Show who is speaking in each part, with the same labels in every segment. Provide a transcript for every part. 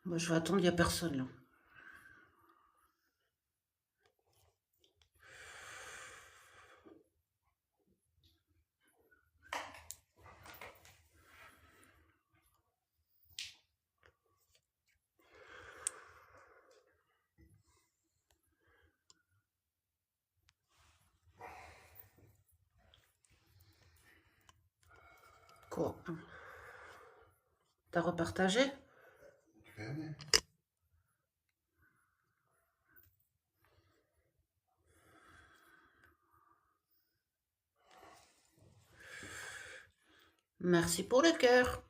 Speaker 1: Moi, je vais attendre, il n'y a personne là. Quoi? T'as repartagé? Merci pour le cœur.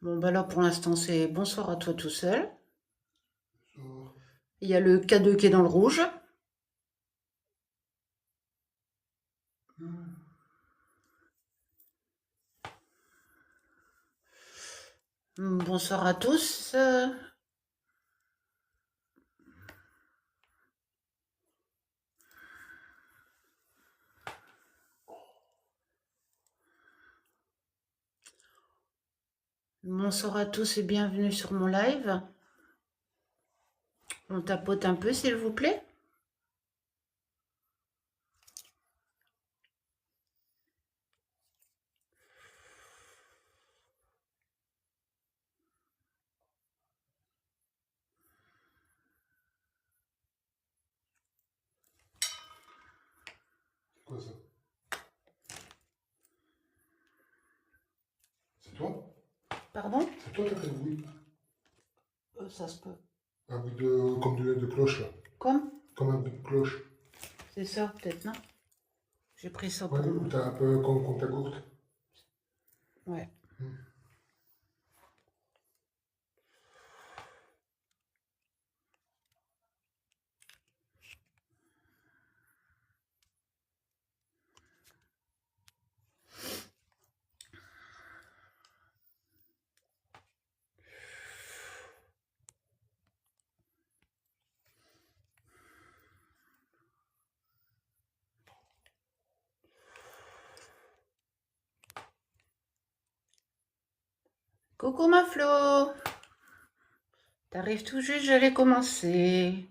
Speaker 1: Bon, bah là, pour l'instant, c'est bonsoir à toi tout seul. Il y a le K2 qui est dans le rouge. Bonsoir à tous. Bonsoir à tous et bienvenue sur mon live. On tapote un peu, s'il vous plaît.
Speaker 2: Quoi ça? C'est toi?
Speaker 1: Pardon?
Speaker 2: C'est toi qui as fait le bruit?
Speaker 1: Ça se peut.
Speaker 2: Un bruit comme de cloche là.
Speaker 1: Comme?
Speaker 2: Comme un bruit de cloche.
Speaker 1: C'est ça, peut-être, non? J'ai pris ça
Speaker 2: Ouais,
Speaker 1: pour
Speaker 2: ou
Speaker 1: moi.
Speaker 2: t'as un peu comme ta gourde.
Speaker 1: Ouais. Coucou ma Flo. T'arrives tout juste, j'allais commencer.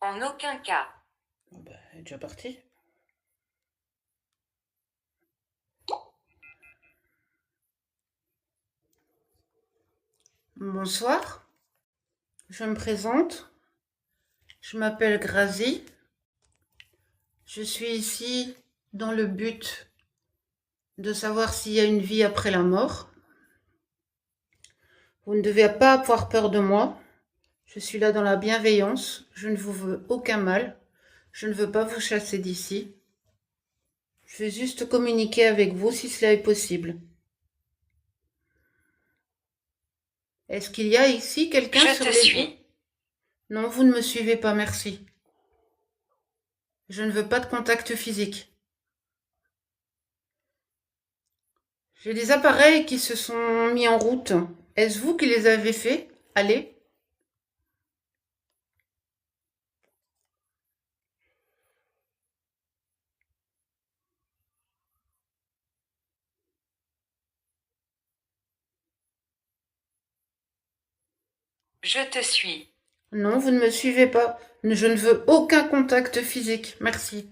Speaker 3: En aucun cas.
Speaker 1: Oh bah, elle est déjà partie. Bonsoir. Je me présente. Je m'appelle Grazi. Je suis ici dans le but de savoir s'il y a une vie après la mort. Vous ne devez pas avoir peur de moi. Je suis là dans la bienveillance. Je ne vous veux aucun mal. Je ne veux pas vous chasser d'ici. Je vais juste communiquer avec vous si cela est possible. Est-ce qu'il y a ici quelqu'un
Speaker 3: Je
Speaker 1: sur
Speaker 3: te
Speaker 1: les
Speaker 3: suis.
Speaker 1: lieux? Non, vous ne me suivez pas, merci. Je ne veux pas de contact physique. J'ai des appareils qui se sont mis en route. Est-ce vous qui les avez faits? Allez.
Speaker 3: Je te suis.
Speaker 1: Non, vous ne me suivez pas. Je ne veux aucun contact physique. Merci.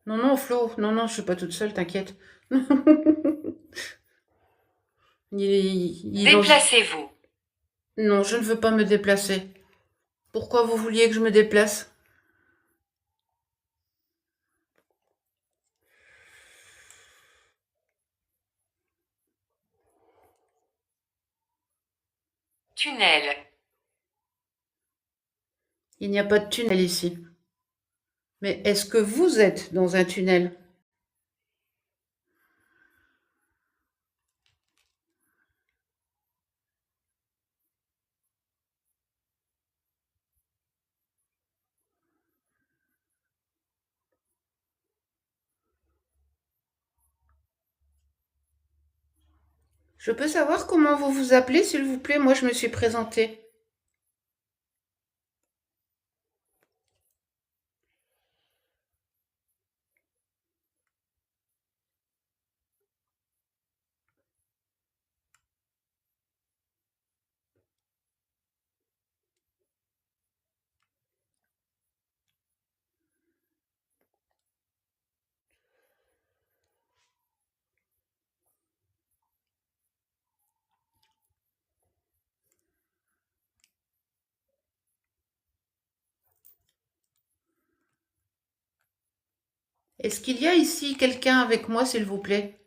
Speaker 1: Non, non, Flo. Non, non, je suis pas toute seule, t'inquiète.
Speaker 3: Déplacez-vous.
Speaker 1: Non, je ne veux pas me déplacer. Pourquoi vous vouliez que je me déplace?
Speaker 3: Tunnel.
Speaker 1: Il n'y a pas de tunnel ici. Mais est-ce que vous êtes dans un tunnel? Je peux savoir comment vous vous appelez, s'il vous plaît? Moi, je me suis présentée. Est-ce qu'il y a ici quelqu'un avec moi, s'il vous plaît?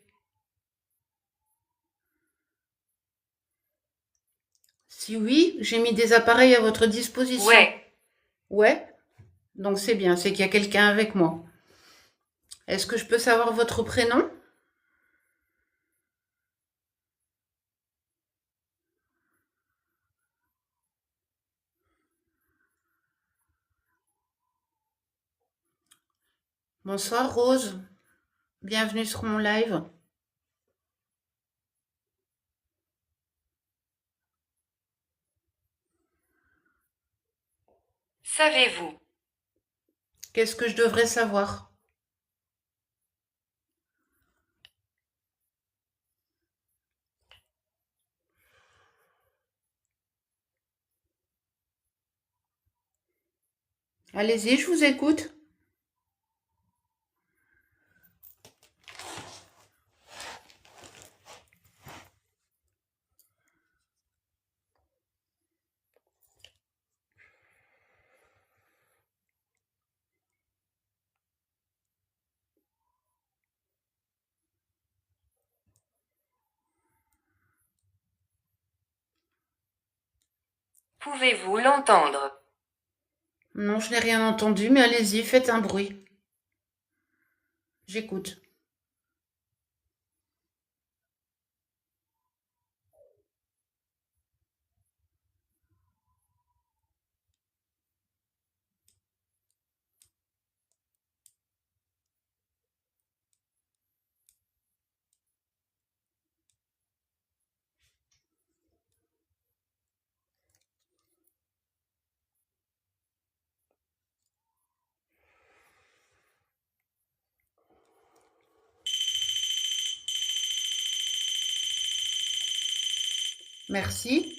Speaker 1: Si oui, j'ai mis des appareils à votre disposition.
Speaker 3: Ouais.
Speaker 1: Ouais? Donc c'est bien, c'est qu'il y a quelqu'un avec moi. Est-ce que je peux savoir votre prénom? Bonsoir Rose, bienvenue sur mon live.
Speaker 3: Savez-vous?
Speaker 1: Qu'est-ce que je devrais savoir? Allez-y, je vous écoute.
Speaker 3: Pouvez-vous l'entendre?
Speaker 1: Non, je n'ai rien entendu, mais allez-y, faites un bruit. J'écoute. Merci.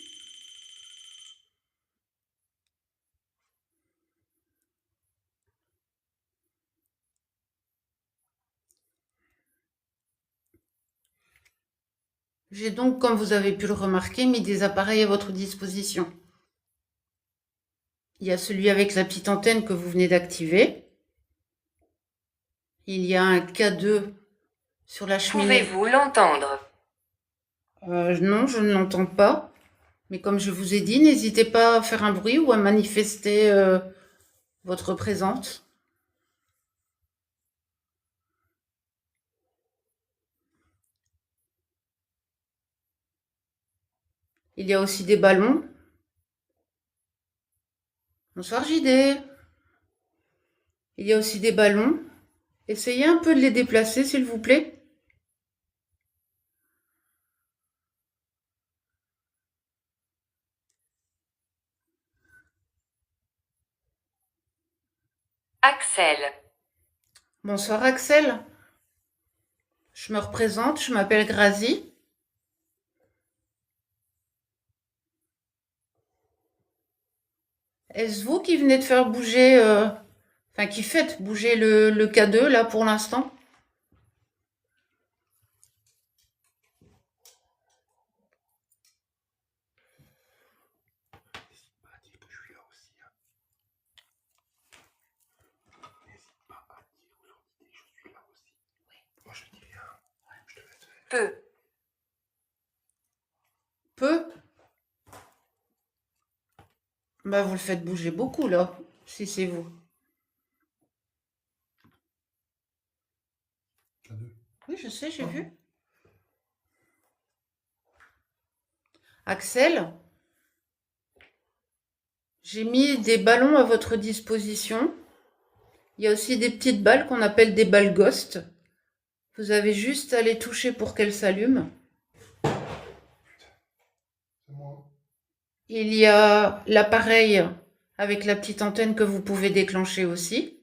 Speaker 1: J'ai donc, comme vous avez pu le remarquer, mis des appareils à votre disposition. Il y a celui avec la petite antenne que vous venez d'activer. Il y a un K2 sur la cheminée.
Speaker 3: Pouvez-vous l'entendre?
Speaker 1: Non, je ne l'entends pas. Mais comme je vous ai dit, n'hésitez pas à faire un bruit ou à manifester votre présence. Il y a aussi des ballons. Bonsoir JD. Il y a aussi des ballons. Essayez un peu de les déplacer, s'il vous plaît.
Speaker 3: Axel.
Speaker 1: Bonsoir Axel. Je me représente, je m'appelle Grazi. Est-ce vous qui venez de faire bouger, enfin qui faites bouger le K2 là pour l'instant?
Speaker 2: N'hésite pas à dire que je suis là aussi. Hein. N'hésite pas à dire aux entités que je suis là aussi. Oui. Moi je dis rien. Je te laisse faire.
Speaker 3: Peu.
Speaker 1: Peu? Bah, vous le faites bouger beaucoup, là, si c'est vous.
Speaker 2: K2.
Speaker 1: Oui, je sais, j'ai
Speaker 2: Ah.
Speaker 1: vu. Axel, j'ai mis des ballons à votre disposition. Il y a aussi des petites balles qu'on appelle des balles ghost. Vous avez juste à les toucher pour qu'elles s'allument.
Speaker 2: C'est moi.
Speaker 1: Il y a l'appareil avec la petite antenne que vous pouvez déclencher aussi.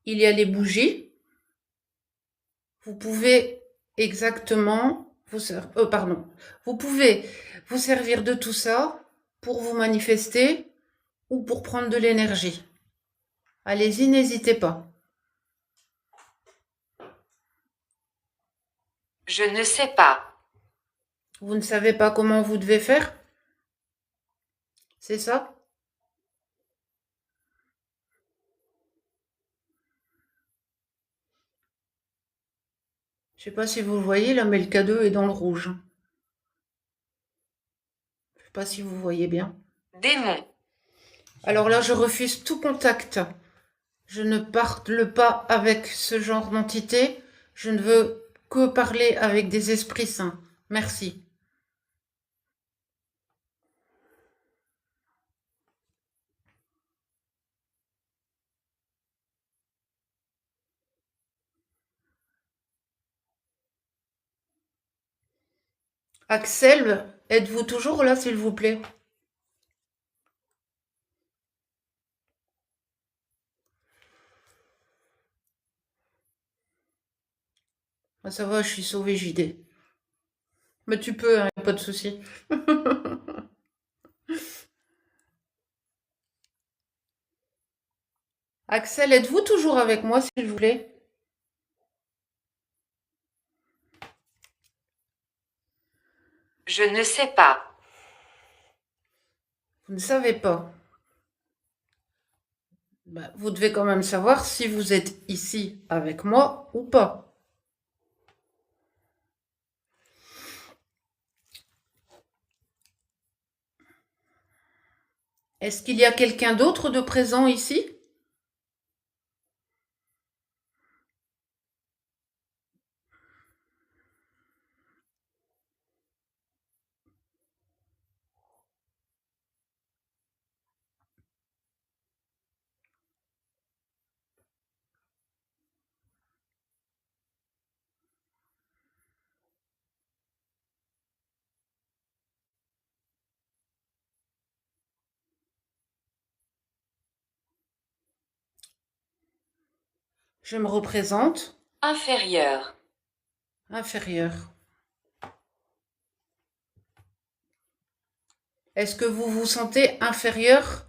Speaker 1: Il y a les bougies. Vous pouvez exactement pardon. Vous pouvez vous servir de tout ça pour vous manifester ou pour prendre de l'énergie. Allez-y, n'hésitez pas.
Speaker 3: Je ne sais pas.
Speaker 1: Vous ne savez pas comment vous devez faire? C'est ça? Je sais pas si vous le voyez là, mais le K2 est dans le rouge. Je sais pas si vous voyez bien.
Speaker 3: Démon.
Speaker 1: Alors là, je refuse tout contact. Je ne parle pas avec ce genre d'entité. Je ne veux que parler avec des esprits saints. Merci. Axel, êtes-vous toujours là, s'il vous plaît? Ah, ça va, je suis sauvée, JD. Mais tu peux, hein, pas de souci. Axel, êtes-vous toujours avec moi, s'il vous plaît?
Speaker 3: Je ne sais pas.
Speaker 1: Vous ne savez pas. Bah, vous devez quand même savoir si vous êtes ici avec moi ou pas. Est-ce qu'il y a quelqu'un d'autre de présent ici? Je me représente.
Speaker 3: Inférieur.
Speaker 1: Inférieur. Est-ce que vous vous sentez inférieur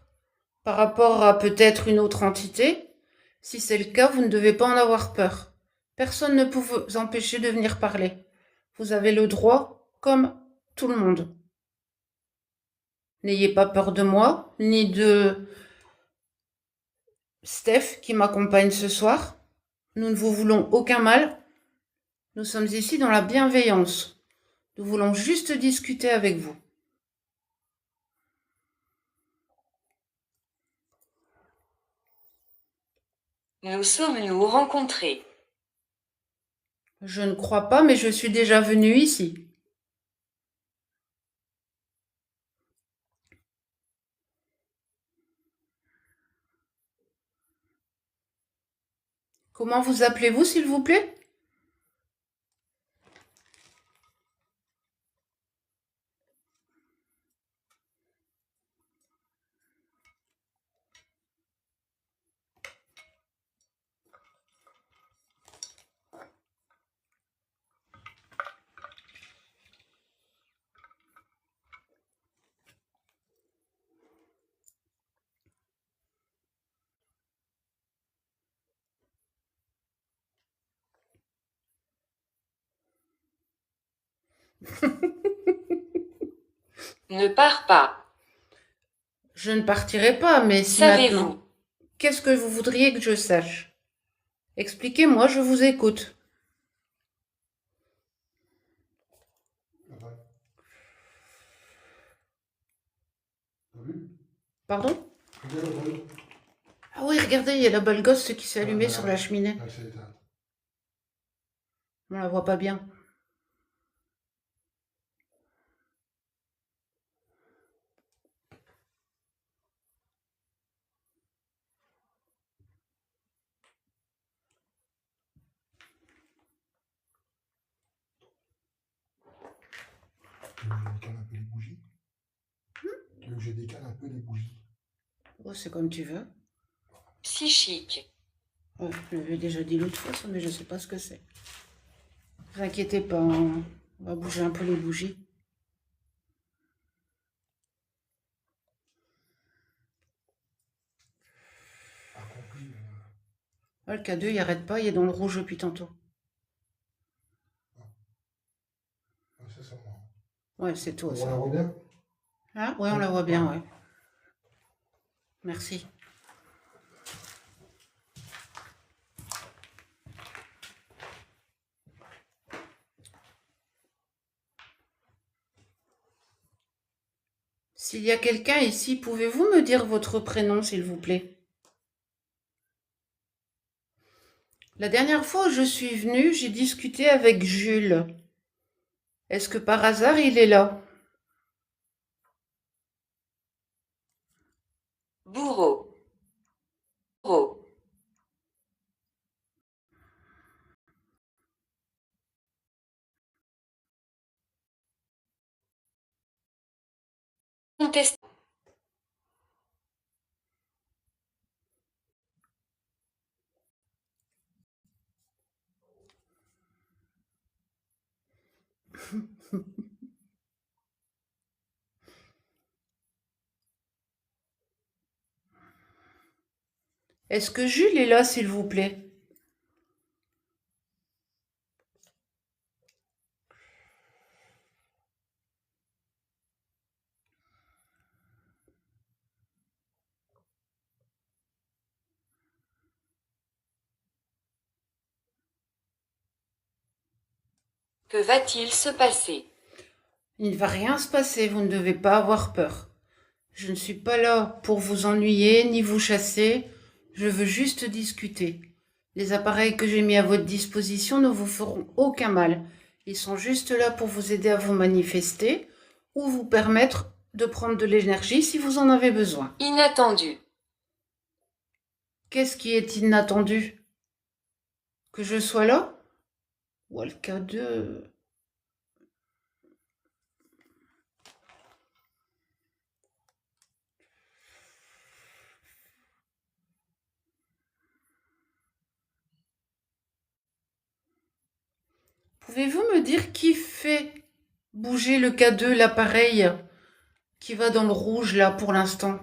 Speaker 1: par rapport à peut-être une autre entité? Si c'est le cas, vous ne devez pas en avoir peur. Personne ne peut vous empêcher de venir parler. Vous avez le droit, comme tout le monde. N'ayez pas peur de moi, ni de Steph qui m'accompagne ce soir. Nous ne vous voulons aucun mal. Nous sommes ici dans la bienveillance. Nous voulons juste discuter avec vous.
Speaker 3: Nous sommes-nous rencontrés?
Speaker 1: Je ne crois pas, mais je suis déjà venue ici. Comment vous appelez-vous, s'il vous plaît?
Speaker 3: Ne pars pas.
Speaker 1: Je ne partirai pas, mais si
Speaker 3: Savez-vous?
Speaker 1: maintenant. Qu'est-ce que vous voudriez que je sache? Expliquez-moi, je vous écoute.
Speaker 2: Ah ouais. T'as vu?
Speaker 1: Pardon?
Speaker 2: Regarde.
Speaker 1: Ah oui, regardez, il y a la balle ghost qui s'est allumée
Speaker 2: Ah,
Speaker 1: sur la cheminée.
Speaker 2: elle s'est éteinte.
Speaker 1: On la voit pas bien.
Speaker 2: Tu veux que je décale un peu les bougies? Tu veux que je décale un peu les bougies?
Speaker 1: Oh, c'est comme tu veux.
Speaker 3: Psychique.
Speaker 1: Ouais, je l'avais déjà dit l'autre fois, ça, mais je sais pas ce que c'est. Ne vous inquiétez pas, hein. On va bouger un peu les bougies.
Speaker 2: Accompli.
Speaker 1: Ah, le K2, il arrête pas, il est dans le rouge depuis tantôt.
Speaker 2: C'est ça, moi.
Speaker 1: Ouais, c'est toi,
Speaker 2: On
Speaker 1: ça.
Speaker 2: la voit bien?
Speaker 1: Ah, ouais, on la voit bien, ouais. Merci. S'il y a quelqu'un ici, pouvez-vous me dire votre prénom, s'il vous plaît? La dernière fois où je suis venue, j'ai discuté avec Jules. Est-ce que par hasard il est là?
Speaker 3: Bourreau. Bourreau. Contestant.
Speaker 1: Est-ce que Jules est là, s'il vous plaît?
Speaker 3: Que va-t-il se passer?
Speaker 1: Il ne va rien se passer, vous ne devez pas avoir peur. Je ne suis pas là pour vous ennuyer ni vous chasser, je veux juste discuter. Les appareils que j'ai mis à votre disposition ne vous feront aucun mal. Ils sont juste là pour vous aider à vous manifester ou vous permettre de prendre de l'énergie si vous en avez besoin.
Speaker 3: Inattendu.
Speaker 1: Qu'est-ce qui est inattendu? Que je sois là? Ou le cas de... Pouvez-vous me dire qui fait bouger le K2, l'appareil qui va dans le rouge là pour l'instant?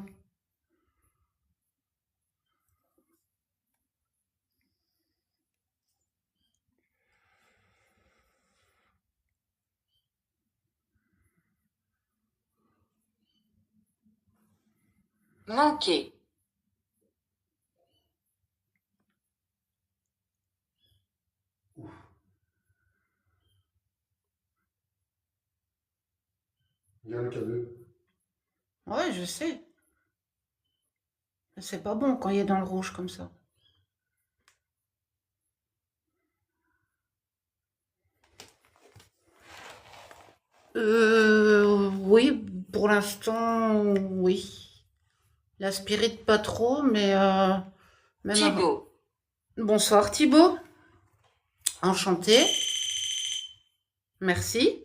Speaker 3: Manquer.
Speaker 2: Il y a le K2.
Speaker 1: Ouais, je sais. C'est pas bon quand il est dans le rouge comme ça. Oui, pour l'instant, oui. La spirit pas trop, mais même avant.
Speaker 3: Thibaut.
Speaker 1: Bonsoir Thibaut. Enchanté. Merci.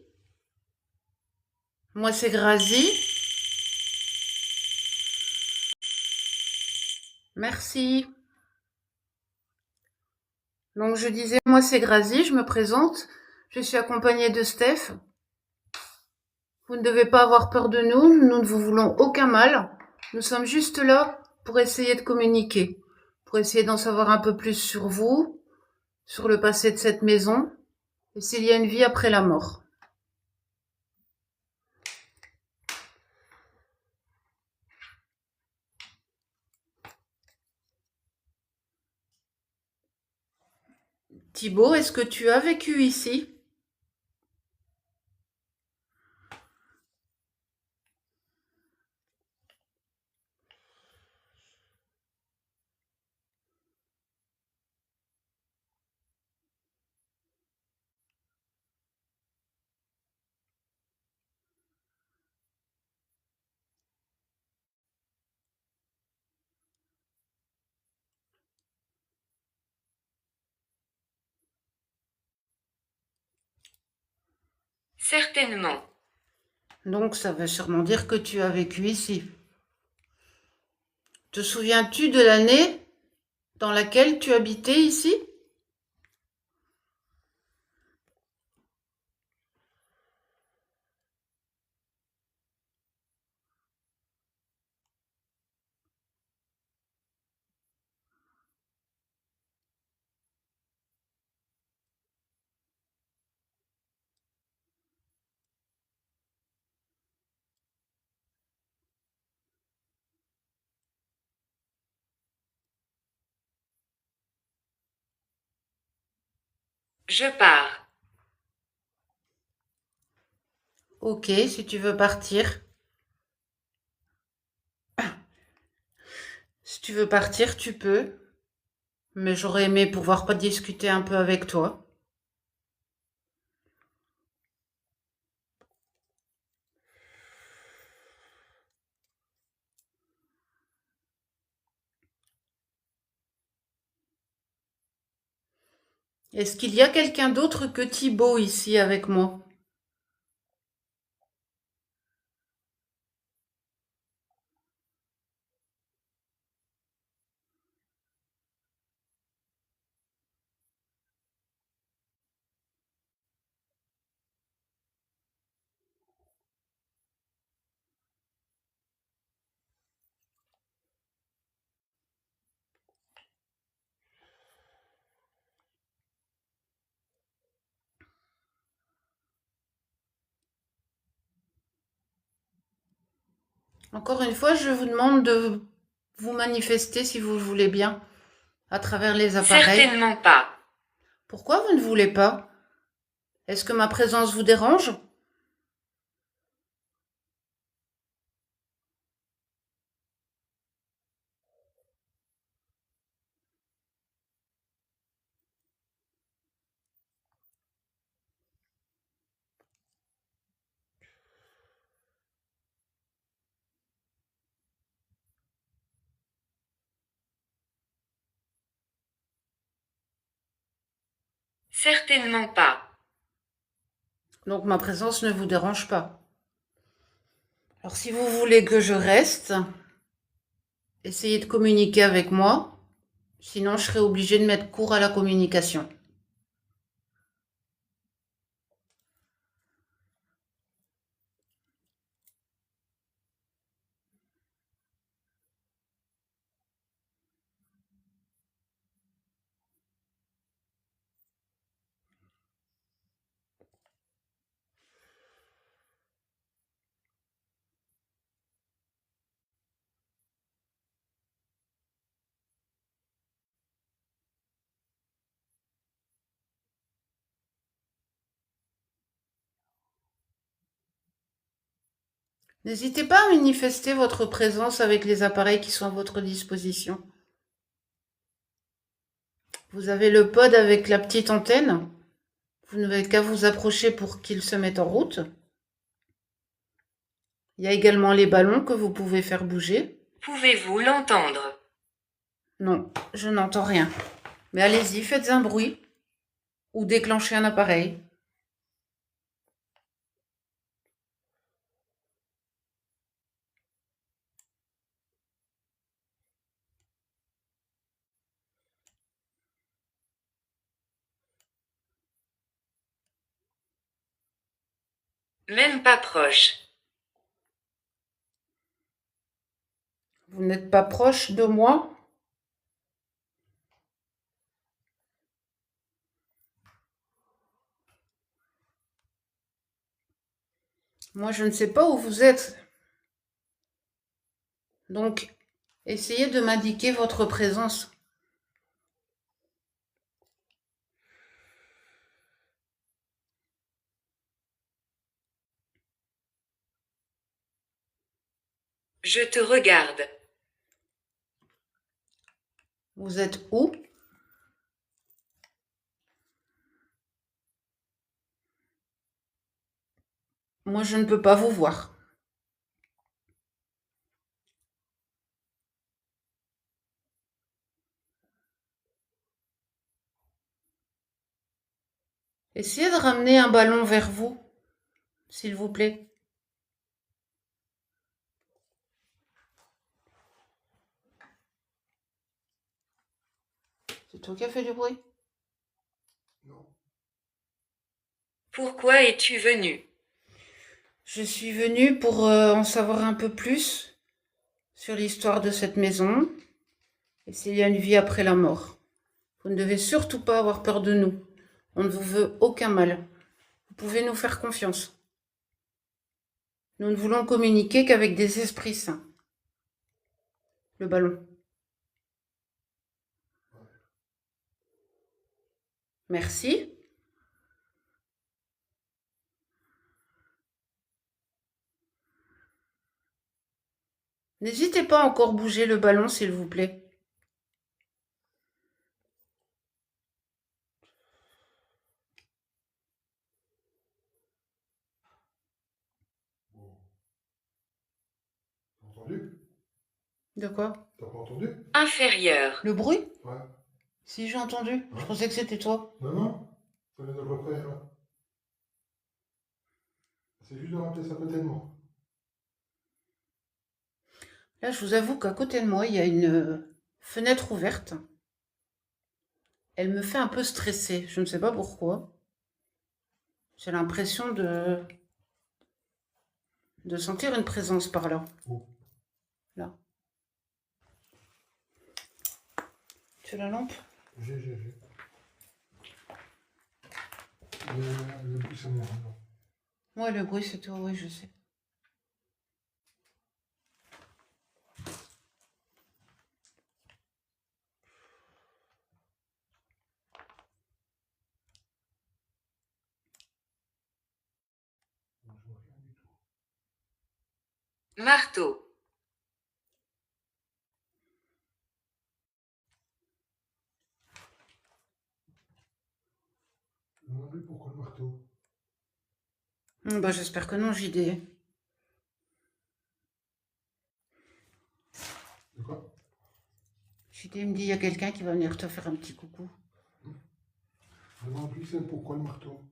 Speaker 1: Moi c'est Grazi. Merci. Donc je disais, moi c'est Grazi, je me présente. Je suis accompagnée de Steph. Vous ne devez pas avoir peur de nous, nous ne vous voulons aucun mal. Nous sommes juste là pour essayer de communiquer, pour essayer d'en savoir un peu plus sur vous, sur le passé de cette maison, et s'il y a une vie après la mort. Thibaut, est-ce que tu as vécu ici?
Speaker 3: Certainement.
Speaker 1: Donc ça veut sûrement dire que tu as vécu ici. Te souviens-tu de l'année dans laquelle tu habitais ici?
Speaker 3: Je pars.
Speaker 1: Ok, si tu veux partir. Si tu veux partir, tu peux. Mais j'aurais aimé pouvoir pas discuter un peu avec toi. Est-ce qu'il y a quelqu'un d'autre que Thibaut ici avec moi? Encore une fois, je vous demande de vous manifester si vous le voulez bien à travers les appareils.
Speaker 3: Certainement pas.
Speaker 1: Pourquoi vous ne voulez pas? Est-ce que ma présence vous dérange?
Speaker 3: Certainement pas.
Speaker 1: Donc ma présence ne vous dérange pas. Alors si vous voulez que je reste, essayez de communiquer avec moi. Sinon, je serai obligée de mettre court à la communication. N'hésitez pas à manifester votre présence avec les appareils qui sont à votre disposition. Vous avez le pod avec la petite antenne. Vous n'avez qu'à vous approcher pour qu'il se mette en route. Il y a également les ballons que vous pouvez faire bouger.
Speaker 3: Pouvez-vous l'entendre?
Speaker 1: Non, je n'entends rien. Mais allez-y, faites un bruit ou déclenchez un appareil.
Speaker 3: Même pas proche.
Speaker 1: Vous n'êtes pas proche de moi? Moi, je ne sais pas où vous êtes. Donc, essayez de m'indiquer votre présence.
Speaker 3: Je te regarde.
Speaker 1: Vous êtes où? Moi, je ne peux pas vous voir. Essayez de ramener un ballon vers vous. s'il vous plaît? C'est toi qui as fait du bruit?
Speaker 2: Non.
Speaker 3: Pourquoi es-tu venu?
Speaker 1: Je suis venue pour en savoir un peu plus sur l'histoire de cette maison et s'il y a une vie après la mort. Vous ne devez surtout pas avoir peur de nous. On ne vous veut aucun mal. Vous pouvez nous faire confiance. Nous ne voulons communiquer qu'avec des esprits saints. Le ballon. Merci. N'hésitez pas à encore bouger le ballon, s'il vous plaît.
Speaker 2: Bon. T'as entendu?
Speaker 1: De quoi?
Speaker 2: T'as pas entendu?
Speaker 3: Inférieur.
Speaker 1: Le bruit?
Speaker 2: Ouais.
Speaker 1: Si, j'ai entendu. Je pensais que c'était toi.
Speaker 2: Non, non. Ça vient de votre frère, là. C'est juste de rappeler ça côté de moi.
Speaker 1: Là, je vous avoue qu'à côté de moi, il y a une fenêtre ouverte. Elle me fait un peu stresser. Je ne sais pas pourquoi. J'ai l'impression de sentir une présence par là.
Speaker 2: Où?
Speaker 1: Là. Tu as la lampe?
Speaker 2: J'ai. Le bruit, c'est moi. Non.
Speaker 1: Ouais, le bruit, c'est toi, oui, je sais.
Speaker 2: Non, je vois rien du tout.
Speaker 3: Marteau.
Speaker 2: Je me demande plus pourquoi le marteau.
Speaker 1: Bah, j'espère que non, JD.
Speaker 2: De quoi?
Speaker 1: JD me dit, il y a quelqu'un qui va venir te faire un petit coucou.
Speaker 2: Je me demande plus c'est pourquoi le marteau.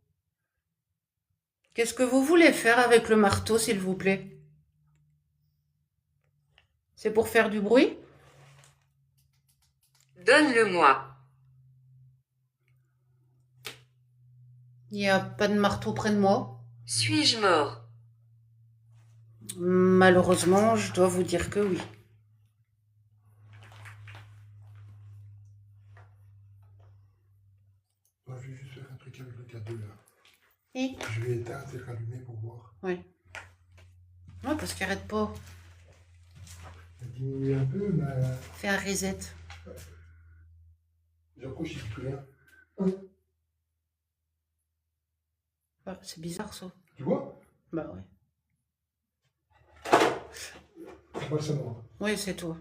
Speaker 1: Qu'est-ce que vous voulez faire avec le marteau, s'il vous plaît? C'est pour faire du bruit?
Speaker 3: Donne-le-moi.
Speaker 1: Il n'y a pas de marteau près de moi.
Speaker 3: Suis-je mort?
Speaker 1: Malheureusement, je dois vous dire que oui.
Speaker 2: Moi, je vais juste faire un truc avec le cadeau, là.
Speaker 1: Et?
Speaker 2: Je vais éteindre et rallumer pour voir.
Speaker 1: Oui. Ouais, parce qu'il arrête pas.
Speaker 2: Ça diminue un peu, mais...
Speaker 1: Fais un reset.
Speaker 2: J'approche, il ne dit plus rien.
Speaker 1: Ah, c'est bizarre, ça.
Speaker 2: Tu vois?
Speaker 1: Bah ouais.
Speaker 2: C'est pas ça, moi.
Speaker 1: Oui, c'est toi.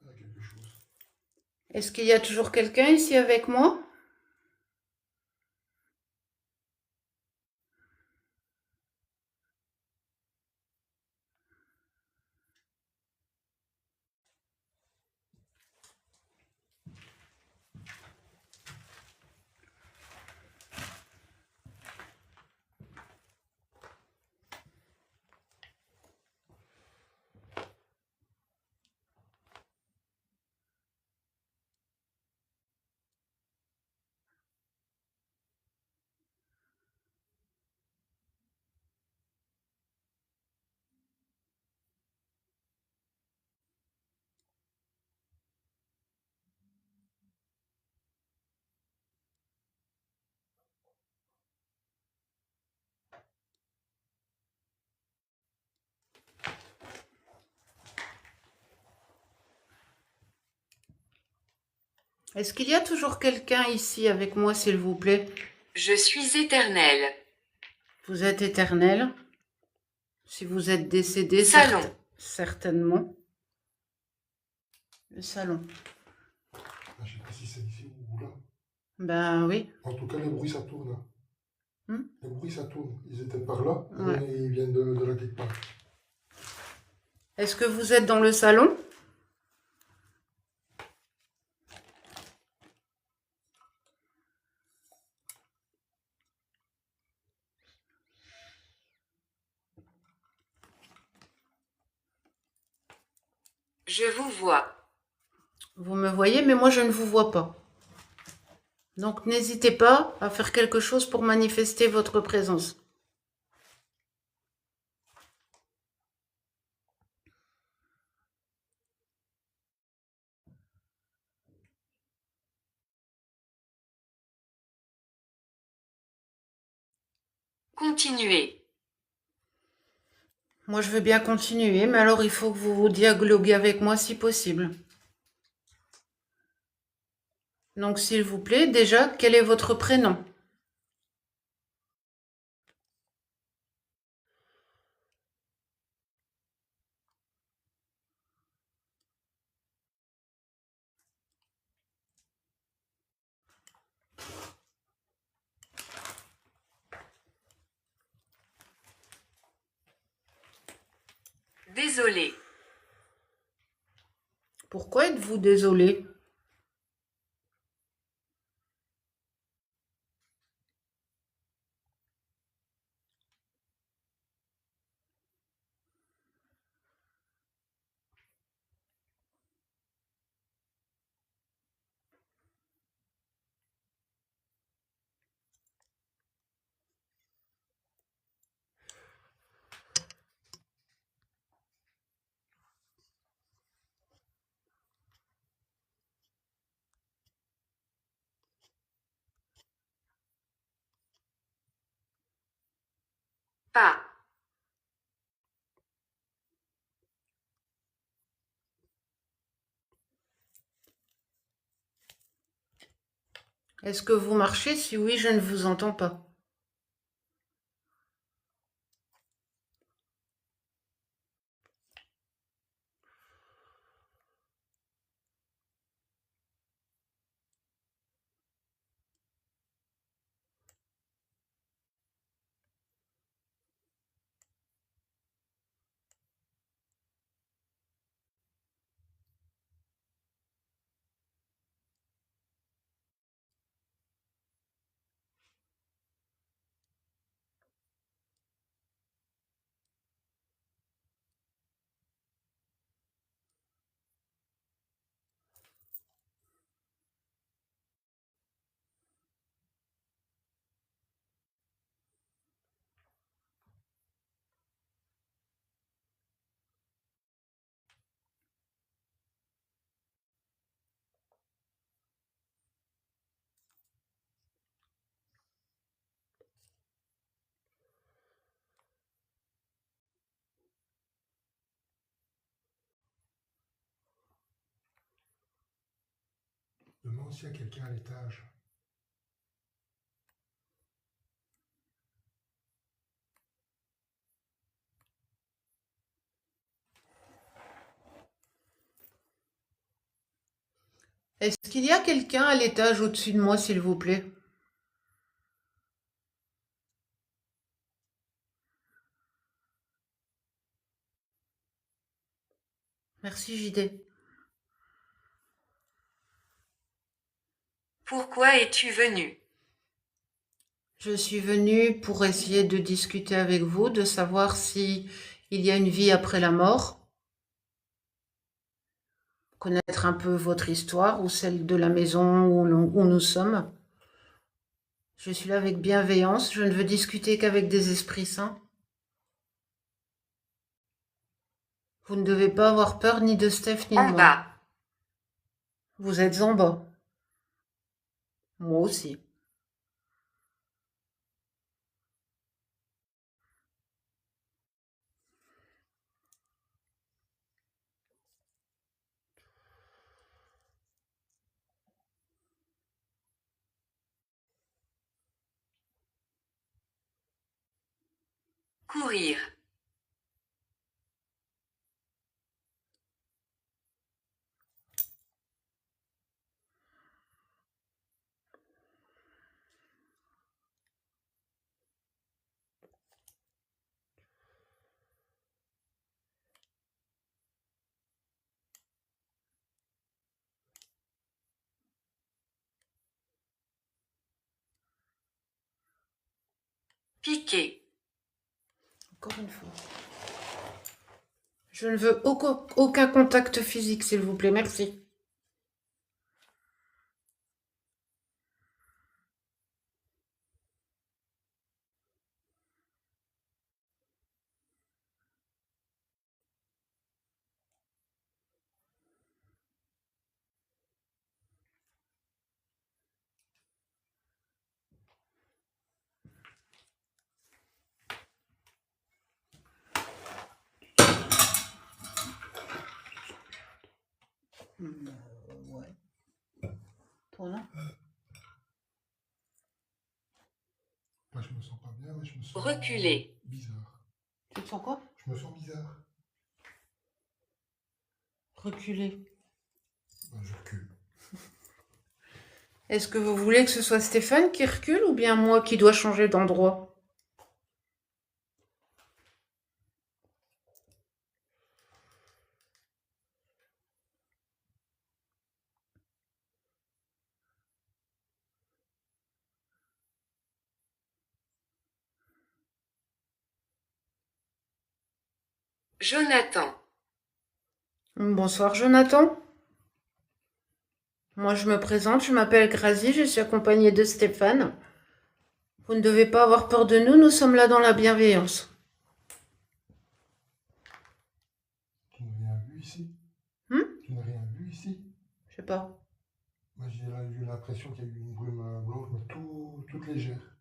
Speaker 2: Il y a quelque chose.
Speaker 1: Est-ce qu'il y a toujours quelqu'un ici avec moi? Est-ce qu'il y a toujours quelqu'un ici avec moi, s'il vous plaît?
Speaker 3: Je suis éternel.
Speaker 1: Vous êtes éternel. Si vous êtes décédé,
Speaker 3: Salon.
Speaker 1: certainement. Le salon.
Speaker 2: Ah, je sais pas si c'est ici ou là.
Speaker 1: Ben oui.
Speaker 2: En tout cas, les bruits, ça tourne.
Speaker 1: Hmm.
Speaker 2: Les bruits, ça tourne. Ils étaient par là,
Speaker 1: Ouais.
Speaker 2: et ils viennent de là quelque part.
Speaker 1: Est-ce que vous êtes dans le salon?
Speaker 3: Je vous vois.
Speaker 1: Vous me voyez, mais moi je ne vous vois pas. Donc n'hésitez pas à faire quelque chose pour manifester votre présence.
Speaker 3: Continuez.
Speaker 1: Moi je veux bien continuer, mais alors il faut que vous dialoguiez avec moi si possible. Donc s'il vous plaît, déjà, quel est votre prénom?
Speaker 3: Désolé.
Speaker 1: Pourquoi êtes-vous désolé?
Speaker 3: Pas.
Speaker 1: Est-ce que vous marchez? Si oui, je ne vous entends pas.
Speaker 2: Demande s'il y a quelqu'un à l'étage.
Speaker 1: Est-ce qu'il y a quelqu'un à l'étage au-dessus de moi, s'il vous plaît? Merci, JD.
Speaker 3: Pourquoi es-tu venu?
Speaker 1: Je suis venue pour essayer de discuter avec vous, de savoir si il y a une vie après la mort, connaître un peu votre histoire ou celle de la maison où nous sommes. Je suis là avec bienveillance, je ne veux discuter qu'avec des esprits saints. Vous ne devez pas avoir peur ni de Steph ni de
Speaker 3: En
Speaker 1: moi.
Speaker 3: bas.
Speaker 1: Vous êtes en bas. Moi aussi.
Speaker 3: Courir. piquer,
Speaker 1: Encore une fois. Je ne veux aucun contact physique, s'il vous plaît. Merci. Ouais. Toi, non?
Speaker 2: Moi, je me sens pas bien, mais je me sens
Speaker 3: reculer,
Speaker 2: bizarre.
Speaker 1: Tu te sens quoi?
Speaker 2: Je me sens bizarre.
Speaker 1: Reculer.
Speaker 2: Ben, je recule.
Speaker 1: Est-ce que vous voulez que ce soit Stéphane qui recule ou bien moi qui dois changer d'endroit?
Speaker 3: Jonathan,
Speaker 1: Bonsoir, Jonathan. Moi, je me présente, je m'appelle Grazie, je suis accompagnée de Stéphane. Vous ne devez pas avoir peur de nous, nous sommes là dans la bienveillance.
Speaker 2: Tu n'as rien vu ici? Tu n'as rien vu ici?
Speaker 1: Je sais pas.
Speaker 2: Moi, j'ai eu l'impression qu'il y a eu une brume blanche, mais toute légère.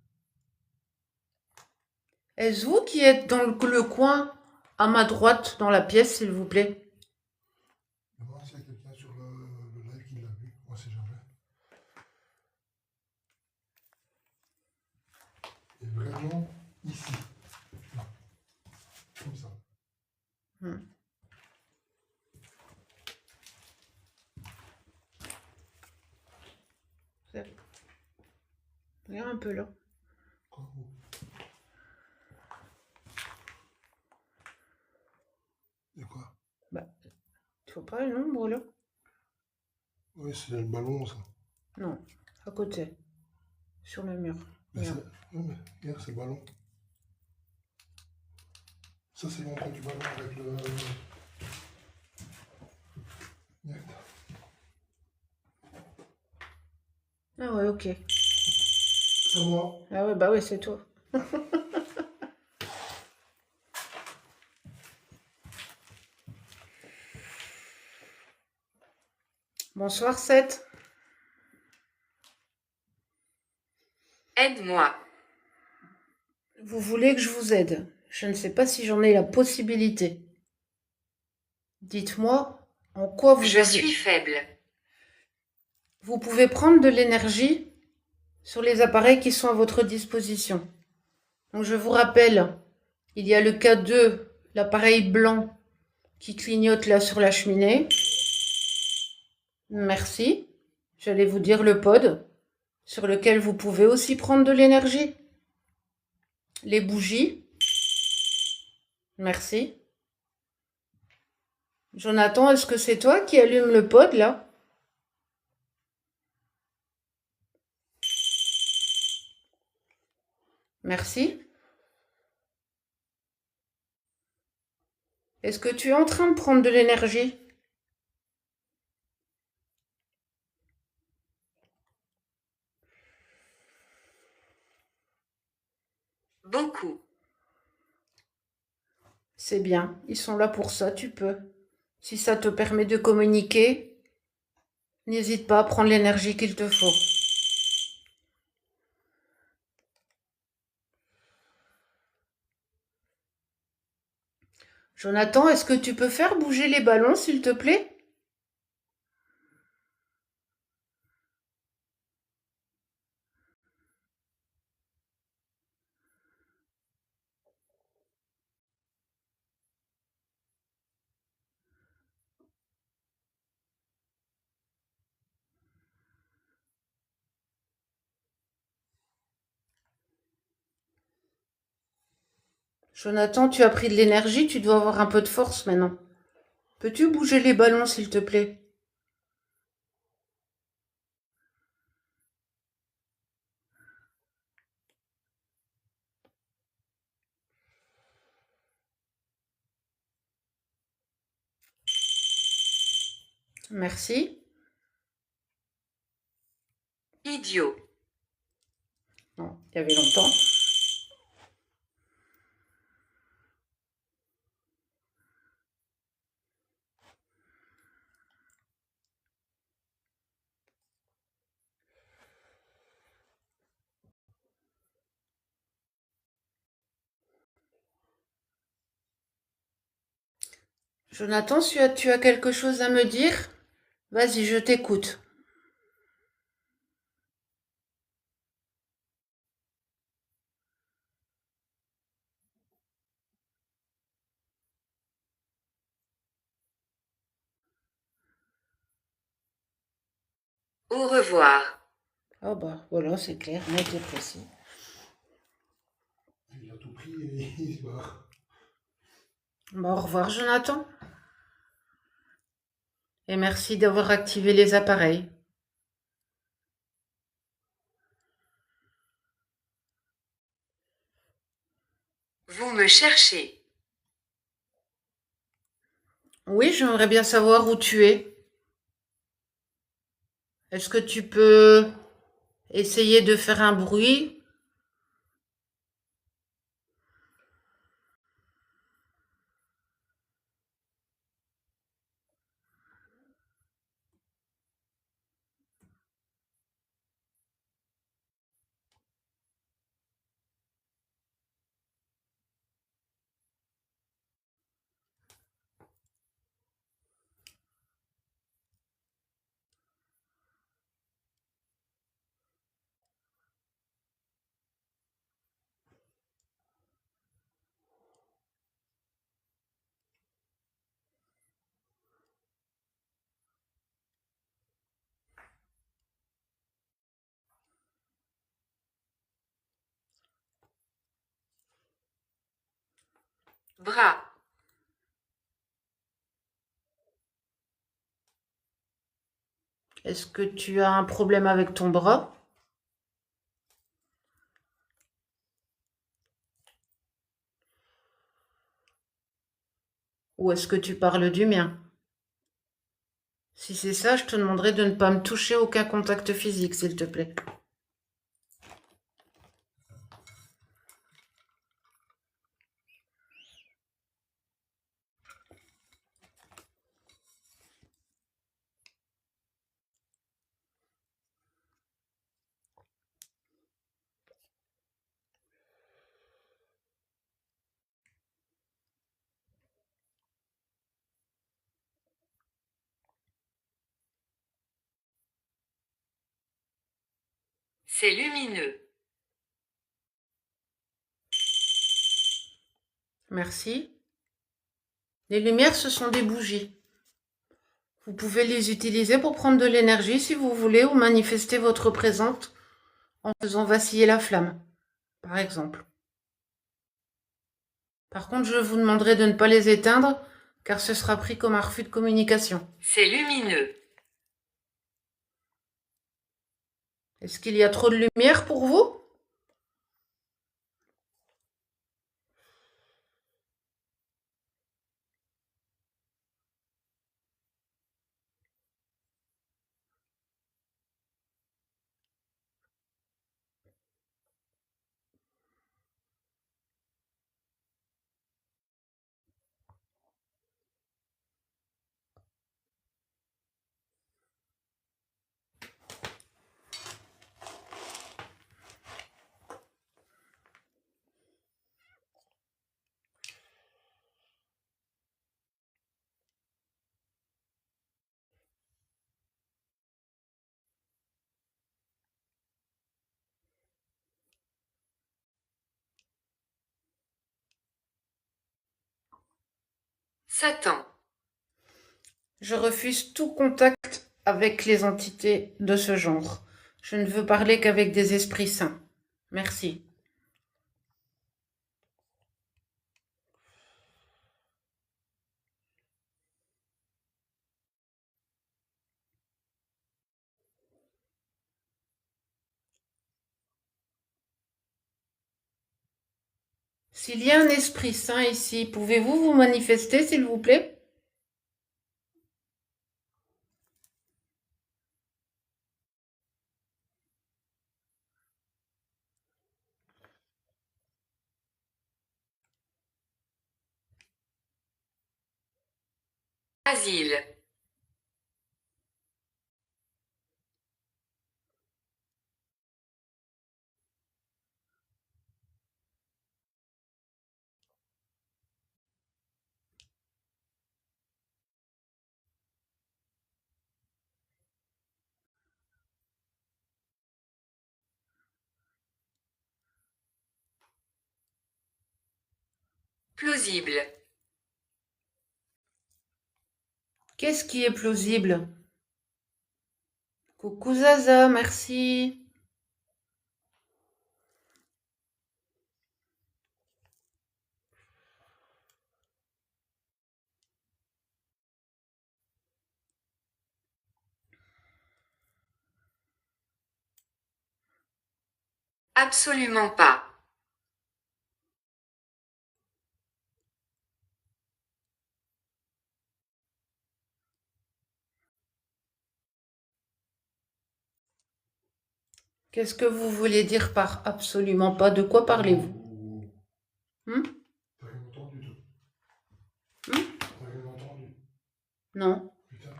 Speaker 1: Est-ce vous qui êtes dans le coin à ma droite dans la pièce, s'il vous plaît?
Speaker 2: Demande s'il y a quelqu'un sur le live qui l'a vu. Moi, c'est jamais. Et vraiment ici. Là. Comme ça.
Speaker 1: Regarde un peu là.
Speaker 2: Quoi? Où? Et quoi?
Speaker 1: Bah, tu vois pas l'ombre là?
Speaker 2: Oui, c'est le ballon, ça.
Speaker 1: Non, à côté, sur le mur.
Speaker 2: Mais
Speaker 1: Regarde.
Speaker 2: oui, mais regarde, c'est le ballon. Ça, c'est l'ombre du ballon avec le. Merde.
Speaker 1: Ah ouais, ok.
Speaker 2: C'est moi.
Speaker 1: Ah ouais, bah ouais, c'est toi. Bonsoir, Seth.
Speaker 3: aide-moi,
Speaker 1: Vous voulez que je vous aide? Je ne sais pas si j'en ai la possibilité. Dites-moi en quoi vous
Speaker 3: je
Speaker 1: avez...
Speaker 3: suis faible,
Speaker 1: Vous pouvez prendre de l'énergie sur les appareils qui sont à votre disposition. Donc je vous rappelle, il y a le K2, l'appareil blanc qui clignote là sur la cheminée. Merci. J'allais vous dire le pod sur lequel vous pouvez aussi prendre de l'énergie. Les bougies. Merci. Jonathan, est-ce que c'est toi qui allume le pod là? Merci. Est-ce que tu es en train de prendre de l'énergie?
Speaker 3: beaucoup,
Speaker 1: C'est bien, ils sont là pour ça, tu peux. Si ça te permet de communiquer, n'hésite pas à prendre l'énergie qu'il te faut. Jonathan, est-ce que tu peux faire bouger les ballons, s'il te plaît? Jonathan, tu as pris de l'énergie, tu dois avoir un peu de force maintenant. Peux-tu bouger les ballons, s'il te plaît? Merci.
Speaker 3: Idiot.
Speaker 1: Non, il y avait longtemps. Jonathan, tu as quelque chose à me dire? Vas-y, je t'écoute.
Speaker 3: Au revoir.
Speaker 1: Ah bah voilà, c'est clair, net et précis.
Speaker 2: Il a tout pris et il se barre.
Speaker 1: Bah, au revoir, Jonathan. Et merci d'avoir activé les appareils.
Speaker 3: Vous me cherchez.
Speaker 1: Oui, j'aimerais bien savoir où tu es. Est-ce que tu peux essayer de faire un bruit?
Speaker 3: Bras.
Speaker 1: Est-ce que tu as un problème avec ton bras? Ou est-ce que tu parles du mien? Si c'est ça, je te demanderai de ne pas me toucher, aucun contact physique, s'il te plaît.
Speaker 3: C'est lumineux.
Speaker 1: Merci. Les lumières, ce sont des bougies. Vous pouvez les utiliser pour prendre de l'énergie si vous voulez ou manifester votre présence en faisant vaciller la flamme, par exemple. Par contre, je vous demanderai de ne pas les éteindre car ce sera pris comme un refus de communication.
Speaker 3: C'est lumineux.
Speaker 1: Est-ce qu'il y a trop de lumière pour vous?
Speaker 3: Satan.
Speaker 1: Je refuse tout contact avec les entités de ce genre. Je ne veux parler qu'avec des esprits saints. Merci. S'il y a un esprit saint ici, pouvez-vous vous manifester, s'il vous plaît?
Speaker 3: Asile. Plausible.
Speaker 1: Qu'est-ce qui est plausible? Coucou Zaza, merci.
Speaker 3: Absolument pas.
Speaker 1: Qu'est-ce que vous voulez dire par absolument pas? De quoi parlez-vous? Hmm?
Speaker 2: T'as rien entendu, toi?
Speaker 1: Hmm?
Speaker 2: T'as rien entendu?
Speaker 1: Non,
Speaker 2: Putain.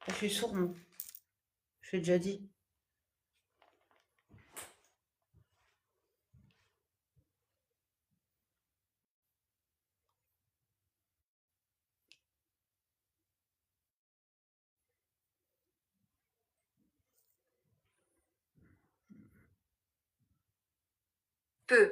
Speaker 1: je suis sourd, moi. Je l'ai déjà dit.
Speaker 3: Peu.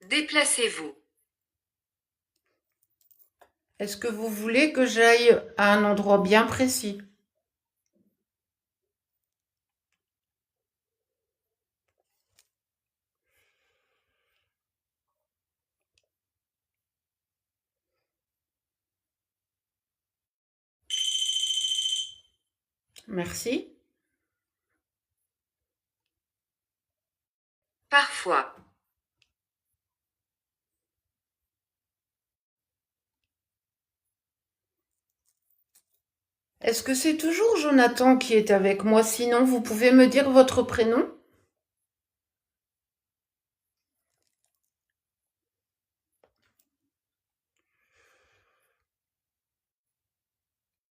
Speaker 3: Déplacez-vous.
Speaker 1: Est-ce que vous voulez que j'aille à un endroit bien précis? Merci.
Speaker 3: Parfois.
Speaker 1: Est-ce que c'est toujours Jonathan qui est avec moi? Sinon, vous pouvez me dire votre prénom?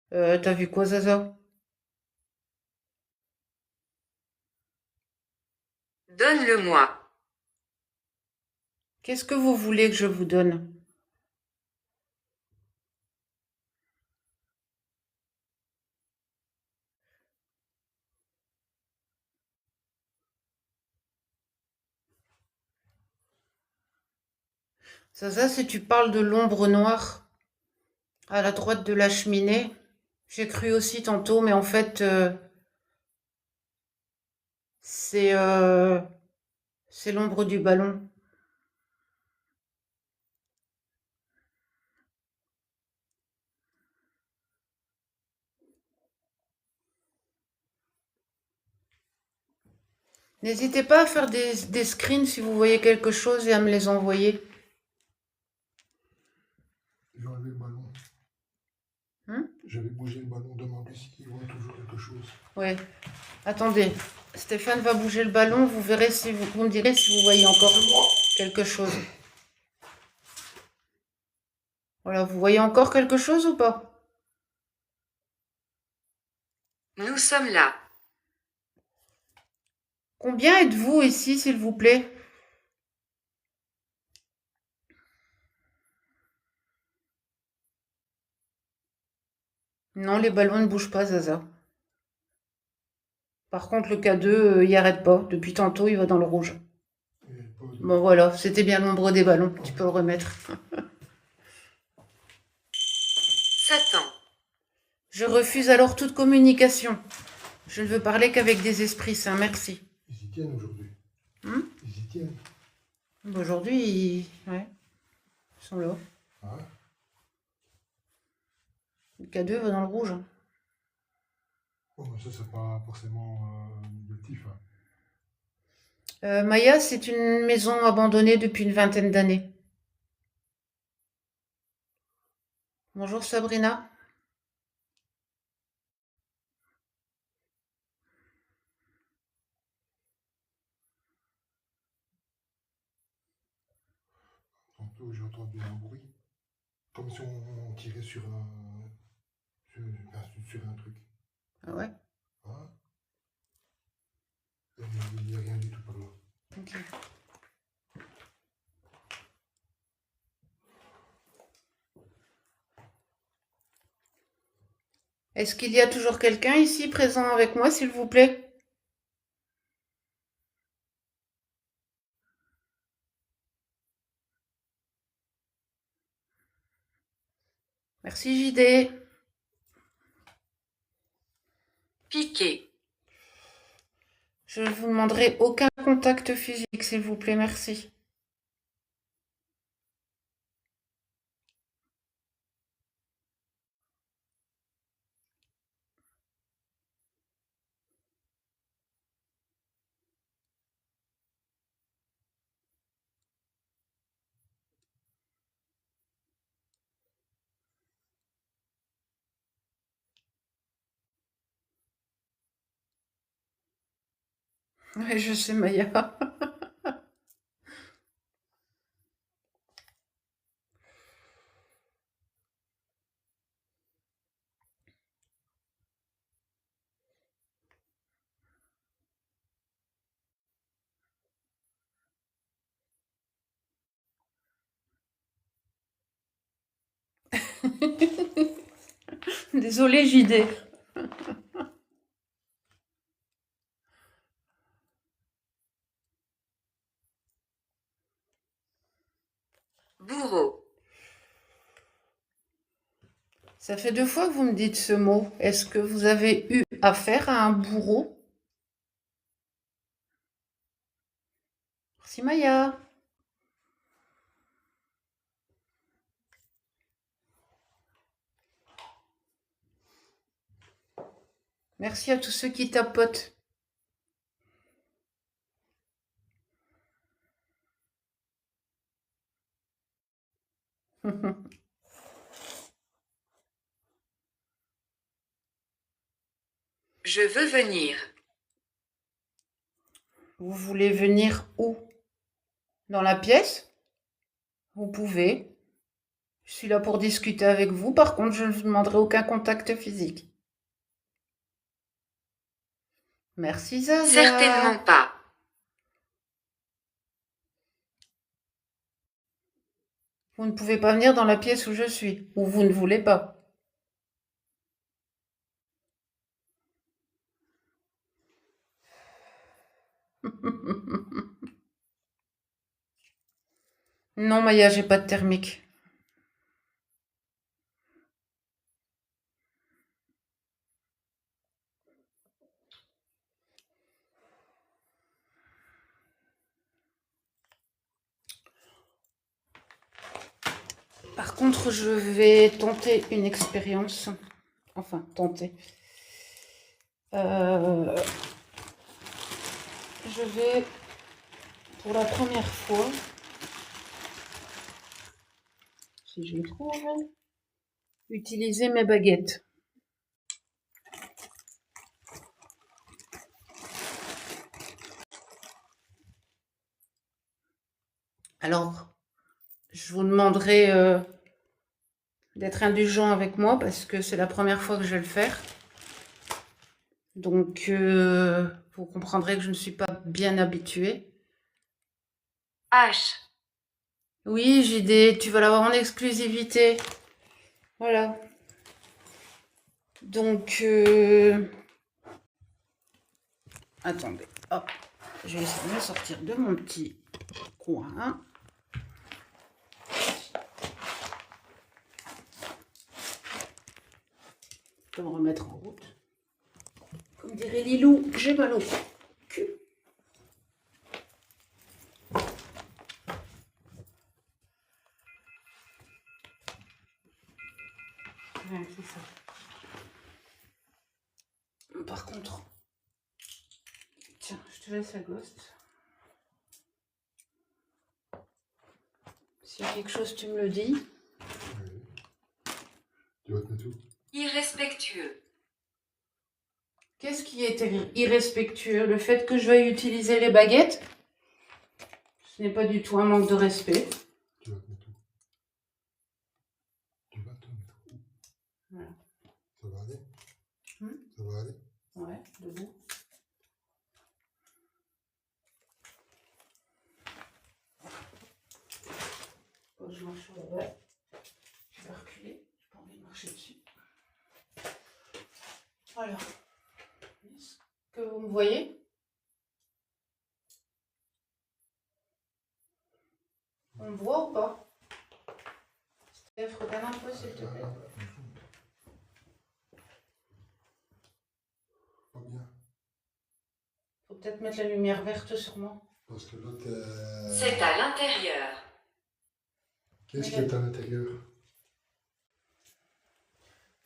Speaker 1: T'as vu quoi, Zaza?
Speaker 3: Donne-le-moi.
Speaker 1: Qu'est-ce que vous voulez que je vous donne? Zaza, si tu parles de l'ombre noire à la droite de la cheminée, j'ai cru aussi tantôt, mais en fait, c'est c'est l'ombre du ballon. N'hésitez pas à faire des screens si vous voyez quelque chose et à me les envoyer.
Speaker 2: J'ai enlevé le ballon.
Speaker 1: Hein?
Speaker 2: J'avais bougé le ballon, demandé s'il voit toujours quelque chose.
Speaker 1: Ouais. Attendez. Stéphane va bouger le ballon. Vous verrez si vous me direz si vous voyez encore quelque chose. Voilà, vous voyez encore quelque chose ou pas?
Speaker 3: Nous sommes là.
Speaker 1: Combien êtes-vous ici, s'il vous plaît? Non, les ballons ne bougent pas, Zaza. Par contre, le K2, il arrête pas. Depuis tantôt, il va dans le rouge.
Speaker 2: Et pas de-
Speaker 1: Bon, voilà, c'était bien l'ombre des ballons. Tu peux le remettre.
Speaker 3: Satan.
Speaker 1: Je refuse alors toute communication. Je ne veux parler qu'avec des esprits saints. Merci.
Speaker 2: Ils y tiennent aujourd'hui.
Speaker 1: Hein?
Speaker 2: Ils y tiennent.
Speaker 1: Aujourd'hui, ouais, ils sont là.
Speaker 2: Hein?
Speaker 1: Le K2 va dans le rouge.
Speaker 2: Oh, mais ça, c'est pas forcément négatif, hein.
Speaker 1: Maya, c'est une maison abandonnée depuis une vingtaine d'années. Bonjour Sabrina.
Speaker 2: Tantôt, j'ai entendu un bruit, comme si on tirait sur sur un truc.
Speaker 1: Ah ouais?
Speaker 2: Hein? Il n'y a rien du tout par là.
Speaker 1: Ok. Est-ce qu'il y a toujours quelqu'un ici présent avec moi, s'il vous plaît? Merci JD.
Speaker 3: Piqué.
Speaker 1: Je ne vous demanderai aucun contact physique, s'il vous plaît, merci. Ouais, je sais, Maya. Désolée, JD.
Speaker 3: Bourreau.
Speaker 1: Ça fait 2 fois que vous me dites ce mot. Est-ce que vous avez eu affaire à un bourreau? Merci, Maya. Merci à tous ceux qui tapotent.
Speaker 3: Je veux venir.
Speaker 1: Vous voulez venir où? Dans la pièce? Vous pouvez. Je suis là pour discuter avec vous. Par contre, je ne vous demanderai aucun contact physique. Merci,
Speaker 3: Certainement
Speaker 1: Zaza.
Speaker 3: pas.
Speaker 1: Vous ne pouvez pas venir dans la pièce où je suis. Ou vous ne voulez pas. Non, Maya, j'ai pas de thermique. Par contre, je vais tenter une expérience. Enfin, tenter. Je vais, pour la première fois, si je le trouve, utiliser mes baguettes. Alors, je vous demanderai d'être indulgent avec moi parce que c'est la première fois que je vais le faire. Donc, vous comprendrez que je ne suis pas bien habituée.
Speaker 3: H.
Speaker 1: Oui, JD, tu vas l'avoir en exclusivité. Voilà. Donc, attendez. Hop. Je vais essayer de me sortir de mon petit coin. Je vais me remettre en route. Comme dirait Lilou, j'ai mal au cul. Ouais, c'est ça. par contre. Tiens, je te laisse la ghost. S'il y a quelque chose, tu me le dis.
Speaker 2: Oui. Tu vas te mettre où?
Speaker 3: Irrespectueux.
Speaker 1: Qu'est-ce qui est irrespectueux? Le fait que je veuille utiliser les baguettes? Ce n'est pas du tout un manque de respect.
Speaker 2: Tu vas te mettre où? Tu vas te mettre où?
Speaker 1: Voilà.
Speaker 2: Ça va aller? Ça va aller?
Speaker 1: Ouais, debout. Oh, je marche sur la balle. Je vais reculer. J'ai pas envie de marcher dessus. Voilà. Est-ce que vous me voyez? On me voit ou pas? Steph, regarde un peu s'il te plaît.
Speaker 2: Pas bien.
Speaker 1: Faut peut-être mettre la lumière verte sur moi.
Speaker 2: Parce que l'autre.
Speaker 3: C'est à l'intérieur.
Speaker 2: Qu'est-ce qui est à l'intérieur?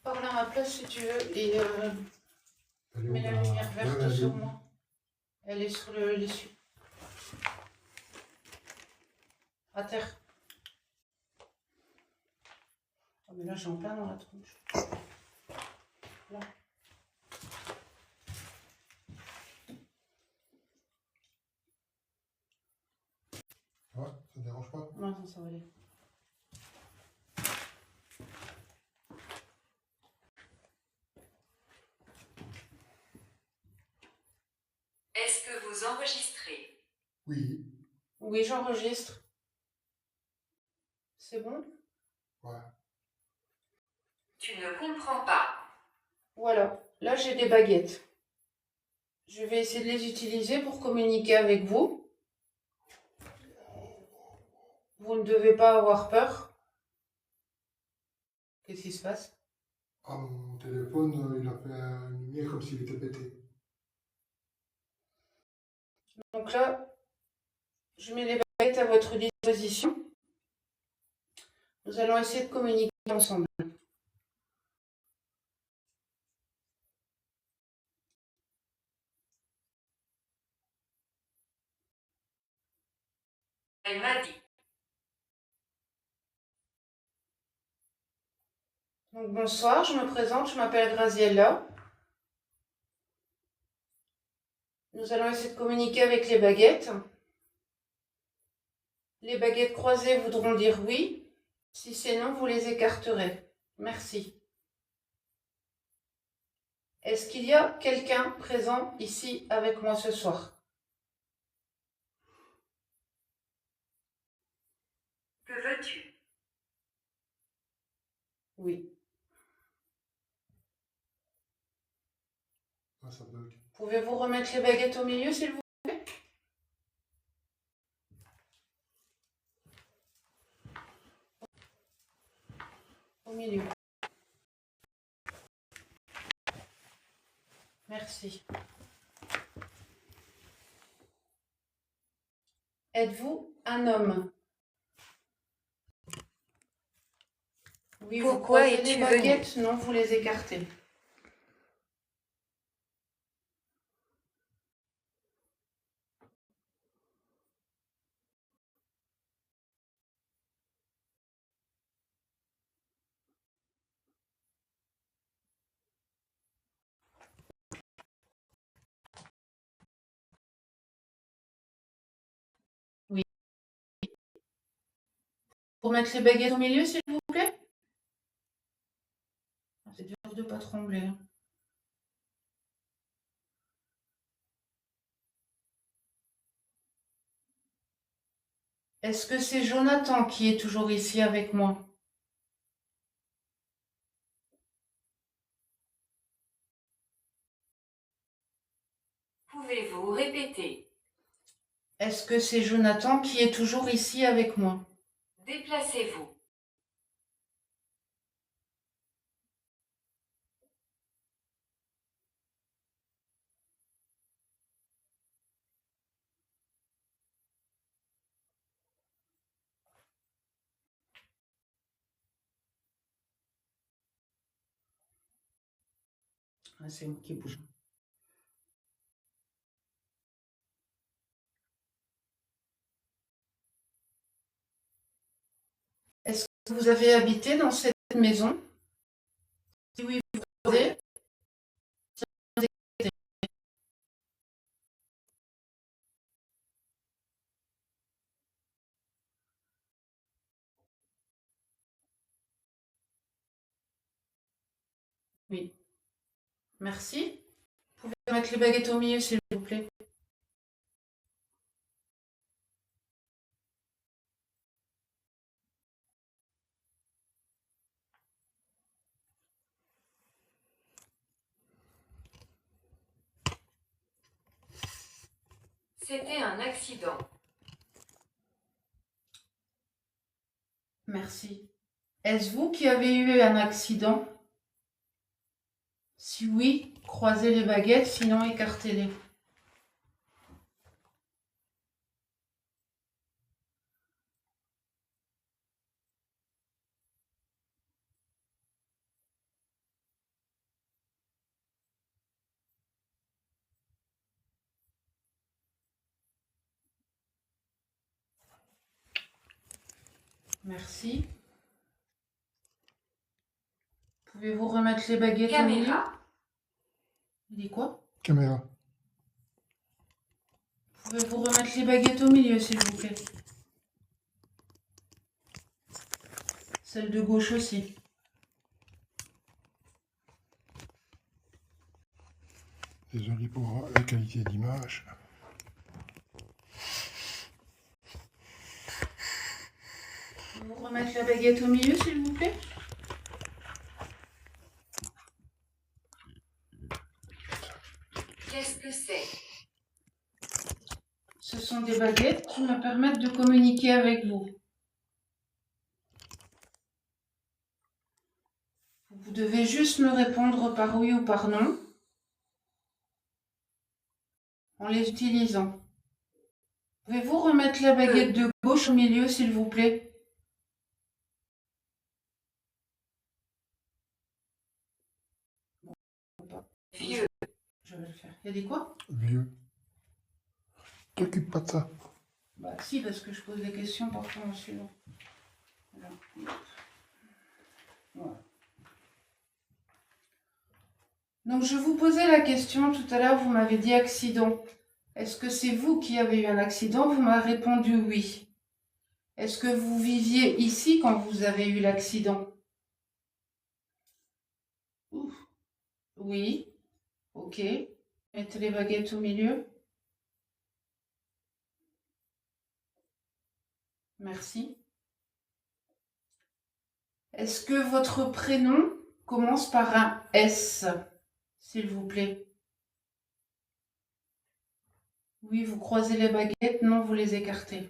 Speaker 1: Parle à ma place si tu veux et
Speaker 2: Elle est où,
Speaker 1: mets la
Speaker 2: là?
Speaker 1: lumière
Speaker 2: Ouais,
Speaker 1: verte
Speaker 2: elle est
Speaker 1: sur
Speaker 2: où?
Speaker 1: moi. Elle est sur l'issue. À terre. Oh, mais là, j'ai en plein dans la tronche. Là.
Speaker 2: Ouais, ça te dérange pas?
Speaker 1: Non, non, ça va aller.
Speaker 3: Est-ce que vous enregistrez?
Speaker 2: Oui.
Speaker 1: Oui, j'enregistre. C'est bon?
Speaker 2: Ouais.
Speaker 3: Tu ne comprends pas.
Speaker 1: Voilà. Là, j'ai des baguettes. Je vais essayer de les utiliser pour communiquer avec vous. Vous ne devez pas avoir peur. Qu'est-ce qui se passe?
Speaker 2: Ah, mon téléphone, il a fait une lumière comme s'il était pété.
Speaker 1: Donc là, je mets les baguettes à votre disposition. Nous allons essayer de communiquer ensemble.
Speaker 3: Elle m'a dit.
Speaker 1: Donc bonsoir, je me présente, je m'appelle Graziella. Nous allons essayer de communiquer avec les baguettes. Les baguettes croisées voudront dire oui. Si c'est non, vous les écarterez. Merci. Est-ce qu'il y a quelqu'un présent ici avec moi ce soir?
Speaker 3: Que veux-tu?
Speaker 1: Oui.
Speaker 2: Ah, ça bug.
Speaker 1: Pouvez-vous remettre les baguettes au milieu, s'il vous plaît? Au milieu. Merci. Êtes-vous un homme? Oui, vous
Speaker 3: Pourquoi
Speaker 1: croisez les
Speaker 3: es-tu
Speaker 1: baguettes? Non, vous les écartez. Oui. Pour mettre les baguettes au milieu, s'il vous plaît? C'est dur de ne pas trembler. Est-ce que c'est Jonathan qui est toujours ici avec moi?
Speaker 3: Pouvez-vous répéter?
Speaker 1: Est-ce que c'est Jonathan qui est toujours ici avec moi?
Speaker 3: Déplacez-vous.
Speaker 1: Ah, c'est moi qui bouge. que vous avez habité dans cette maison? Si oui, vous pouvez. Oui. Merci. Vous pouvez mettre les baguettes au milieu, s'il vous plaît.
Speaker 3: C'était un accident.
Speaker 1: Merci. Est-ce vous qui avez eu un accident? Si oui, croisez les baguettes, sinon écartez-les. Merci. Pouvez-vous remettre les baguettes au milieu?
Speaker 3: Caméra.
Speaker 1: Il dit quoi?
Speaker 2: Caméra.
Speaker 1: Pouvez-vous remettre les baguettes au milieu, s'il vous plaît? Celle de gauche aussi.
Speaker 2: Désolé pour la qualité d'image.
Speaker 1: Pouvez-vous remettre la baguette au milieu, s'il vous plaît?
Speaker 3: Qu'est-ce que c'est?
Speaker 1: Ce sont des baguettes qui me permettent de communiquer avec vous. Vous devez juste me répondre par oui ou par non en les utilisant. Pouvez-vous remettre la baguette de gauche au milieu, s'il vous plaît?
Speaker 3: Vieux.
Speaker 1: Je vais le faire. Il y a des quoi?
Speaker 2: Vieux. T'occupe pas de ça.
Speaker 1: Bah si, parce que je pose des questions parfois en suivant. Voilà. Voilà. Donc je vous posais la question tout à l'heure, vous m'avez dit accident. Est-ce que c'est vous qui avez eu un accident? Vous m'avez répondu oui. Est-ce que vous viviez ici quand vous avez eu l'accident? Oui. Ok. Mettez les baguettes au milieu. Merci. Est-ce que votre prénom commence par un S, s'il vous plaît? Oui, vous croisez les baguettes, non, vous les écartez.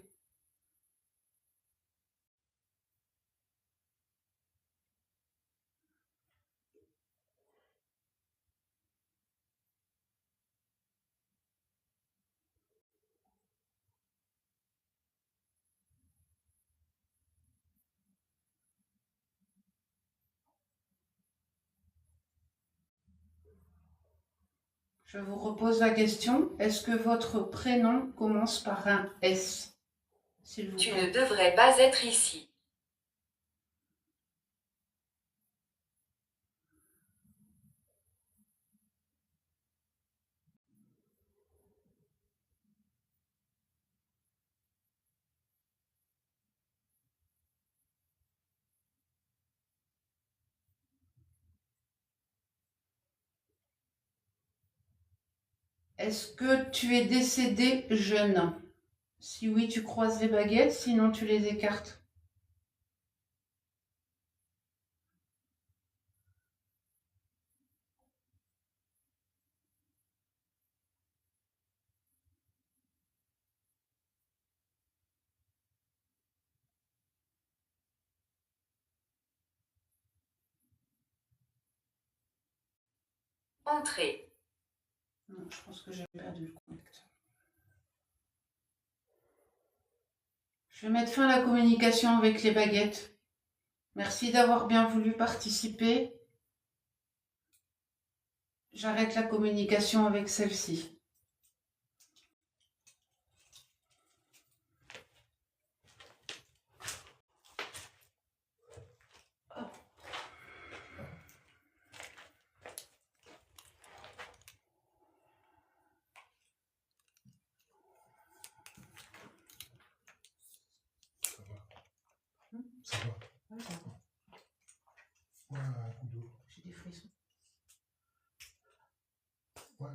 Speaker 1: Je vous repose la question. Est-ce que votre prénom commence par un S, s'il vous
Speaker 3: Tu
Speaker 1: plaît?
Speaker 3: ne devrais pas être ici.
Speaker 1: Est-ce que tu es décédé jeune? Si oui, tu croises les baguettes, sinon tu les écartes.
Speaker 3: Entrée.
Speaker 1: Non, je pense que j'ai perdu le connecteur. Je vais mettre fin à la communication avec les baguettes. Merci d'avoir bien voulu participer. J'arrête la communication avec celle-ci.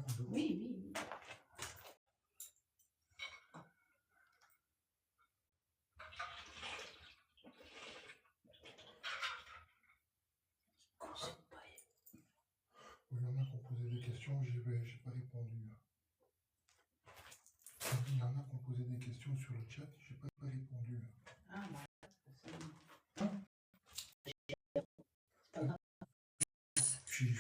Speaker 2: coup d'eau.
Speaker 1: Oui, oui.
Speaker 2: Il y en a qui ont posé des questions, j'ai pas répondu. Il y en a qui ont posé des questions sur le chat, j'ai pas répondu.
Speaker 1: Ah, bah,
Speaker 2: Puis,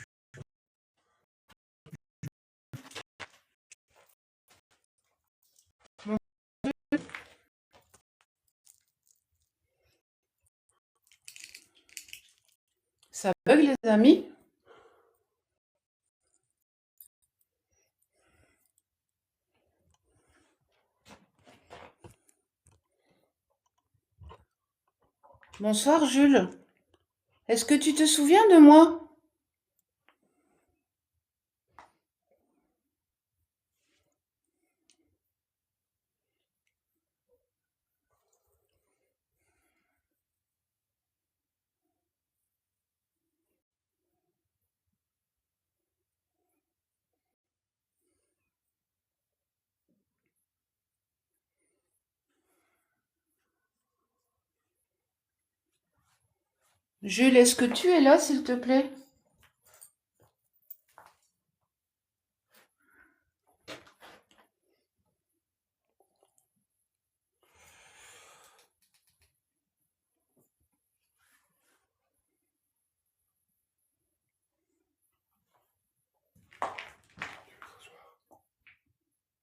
Speaker 1: ça bug, les amis? Bonsoir, Jules. Est-ce que tu te souviens de moi? Jules, est-ce que tu es là, s'il te plaît?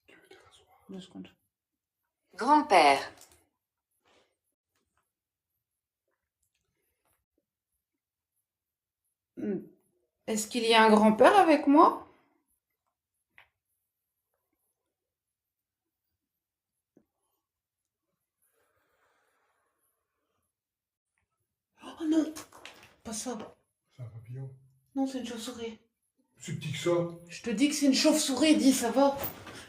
Speaker 2: tu veux te rasseoir.
Speaker 1: 2 secondes.
Speaker 3: Grand-père.
Speaker 1: Est-ce qu'il y a un grand-père avec moi? Oh non, pas ça.
Speaker 2: C'est un papillon.
Speaker 1: Non, c'est une chauve-souris.
Speaker 2: C'est petit que ça.
Speaker 1: Je te dis que c'est une chauve-souris, dis, ça va.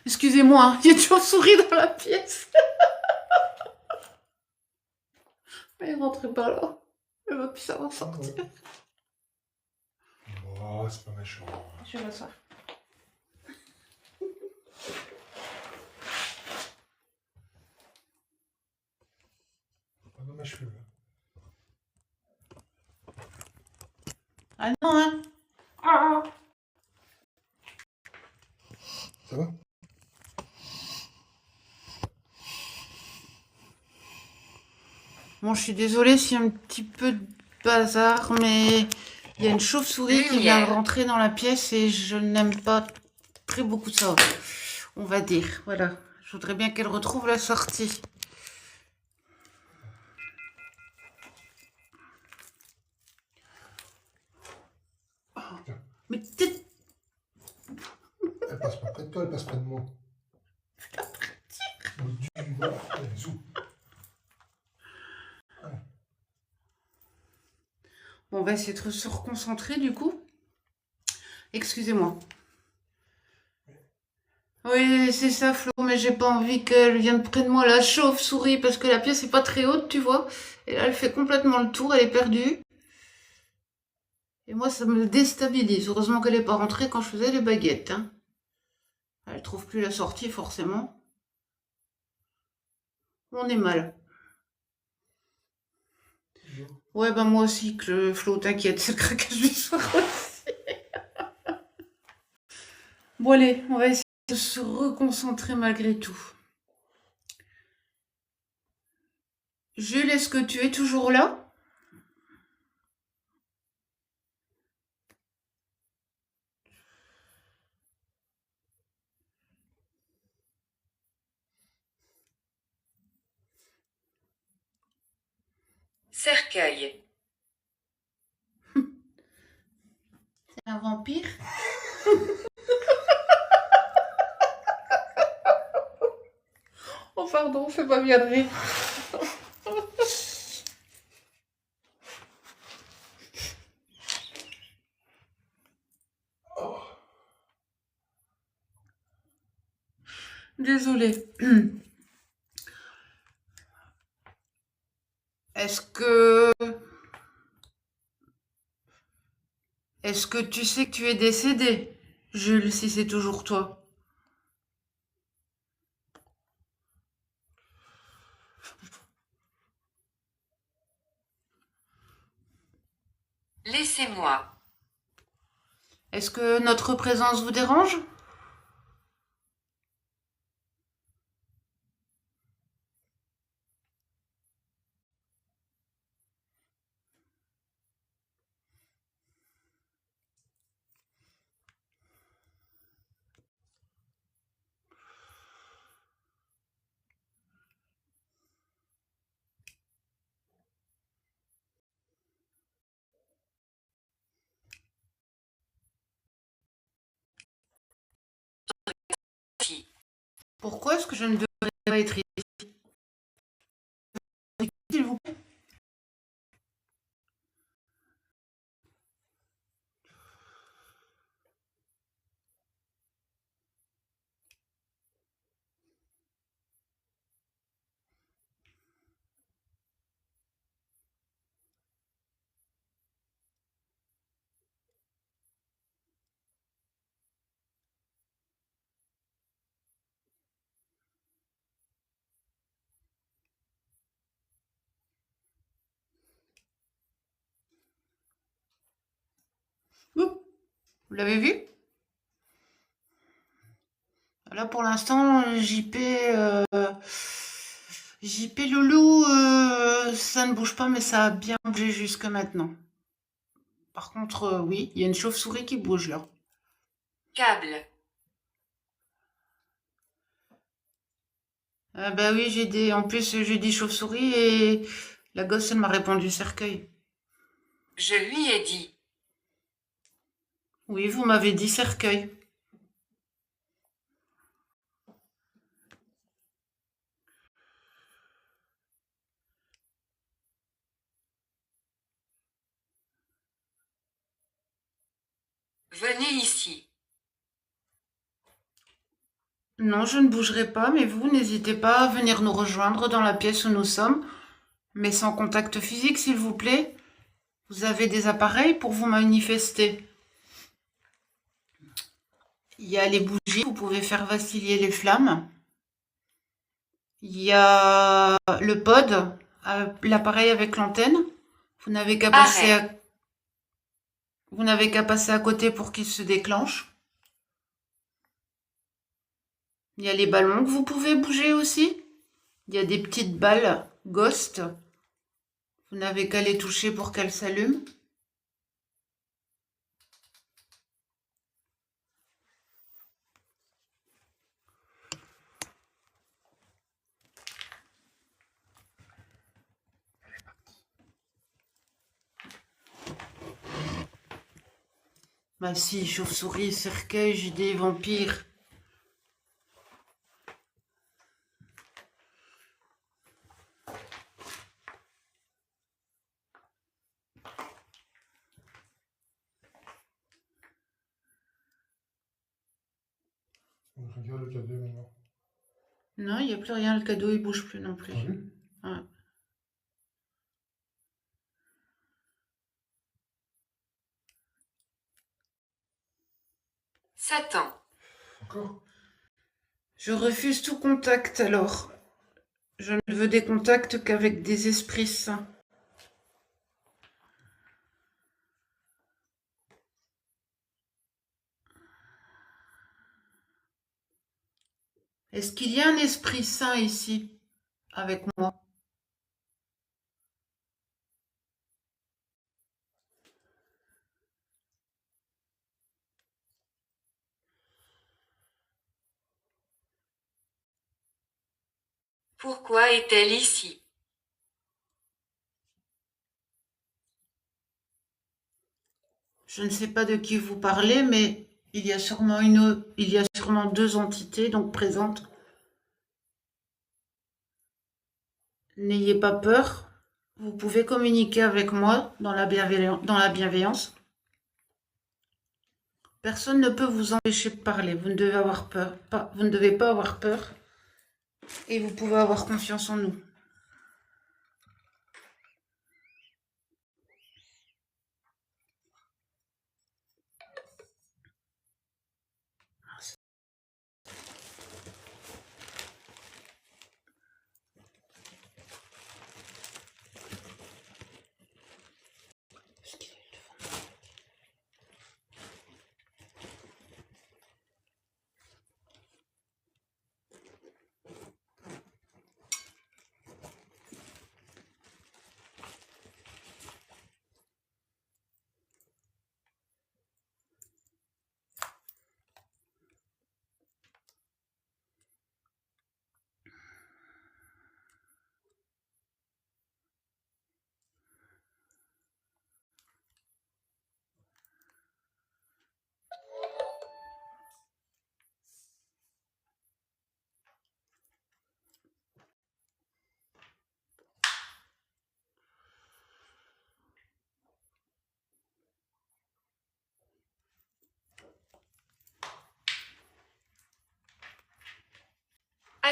Speaker 1: Excusez-moi, hein, il y a une chauve-souris dans la pièce. Mais rentrez pas là. Elle va plus savoir sortir.
Speaker 2: Oh, c'est pas méchant.
Speaker 1: Je vais m'asseoir.
Speaker 2: Pas dans mes cheveux.
Speaker 1: Ah non, hein. Ah.
Speaker 2: Ça va?
Speaker 1: Bon, je suis désolée s'il y a un petit peu de bazar, mais il y a une chauve-souris qui vient de rentrer dans la pièce et je n'aime pas très beaucoup ça, on va dire. Voilà, je voudrais bien qu'elle retrouve la sortie. Oh, mais t'es...
Speaker 2: Elle passe pas près de toi, elle passe près de moi. Voilà, allez, zou.
Speaker 1: Bon, on va essayer de se reconcentrer du coup. Excusez-moi. Oui, c'est ça, Flo, mais j'ai pas envie qu'elle vienne près de moi, la chauve-souris, parce que la pièce est pas très haute, tu vois. Et là, elle fait complètement le tour, elle est perdue. Et moi, ça me déstabilise. Heureusement qu'elle est pas rentrée quand je faisais les baguettes. Hein. Elle trouve plus la sortie, forcément. On est mal. Ouais, ben moi aussi, que Flo, t'inquiète, c'est le craquage du soir aussi. Bon, allez, on va essayer de se reconcentrer malgré tout. Jules, est-ce que tu es toujours là?
Speaker 3: Cercueil.
Speaker 1: C'est un vampire? Oh, pardon, fais pas bien de rire. Désolée. Est-ce que tu sais que tu es décédé, Jules, si c'est toujours toi.
Speaker 3: Laissez-moi.
Speaker 1: Est-ce que notre présence vous dérange?
Speaker 3: Si.
Speaker 1: Pourquoi est-ce que je ne devrais pas être ici, s'il vous plaît? Ouh, vous l'avez vu? Là, pour l'instant, JP Loulou, ça ne bouge pas, mais ça a bien bougé jusque maintenant. Par contre, oui, il y a une chauve-souris qui bouge là.
Speaker 3: Câble.
Speaker 1: Ah bah oui, en plus, j'ai dit chauve-souris et la gosse, elle m'a répondu cercueil.
Speaker 3: Je lui ai dit.
Speaker 1: Oui, vous m'avez dit cercueil.
Speaker 3: Venez ici.
Speaker 1: Non, je ne bougerai pas, mais vous, n'hésitez pas à venir nous rejoindre dans la pièce où nous sommes, mais sans contact physique, s'il vous plaît. Vous avez des appareils pour vous manifester. Il y a les bougies, vous pouvez faire vaciller les flammes. Il y a le pod, l'appareil avec l'antenne. Vous n'avez qu'à passer
Speaker 3: Arrêt.
Speaker 1: vous n'avez qu'à passer à côté pour qu'il se déclenche. Il y a les ballons que vous pouvez bouger aussi. Il y a des petites balles Ghost. Vous n'avez qu'à les toucher pour qu'elles s'allument. Bah si, chauve-souris, cercueil, j'ai des vampires.
Speaker 2: On regarde le cadeau maintenant.
Speaker 1: Non, il n'y a plus rien, le cadeau il bouge plus non plus.
Speaker 2: T'as vu?
Speaker 1: Ouais.
Speaker 3: Satan.
Speaker 2: Encore?
Speaker 1: Je refuse tout contact alors. Je ne veux des contacts qu'avec des esprits saints. Est-ce qu'il y a un esprit saint ici avec moi?
Speaker 3: Pourquoi est-elle ici?
Speaker 1: Je ne sais pas de qui vous parlez, mais il y a sûrement deux entités donc présentes. N'ayez pas peur. Vous pouvez communiquer avec moi dans la bienveillance. Personne ne peut vous empêcher de parler. Vous ne devez avoir peur. Vous ne devez pas avoir peur. Et vous pouvez avoir confiance en nous.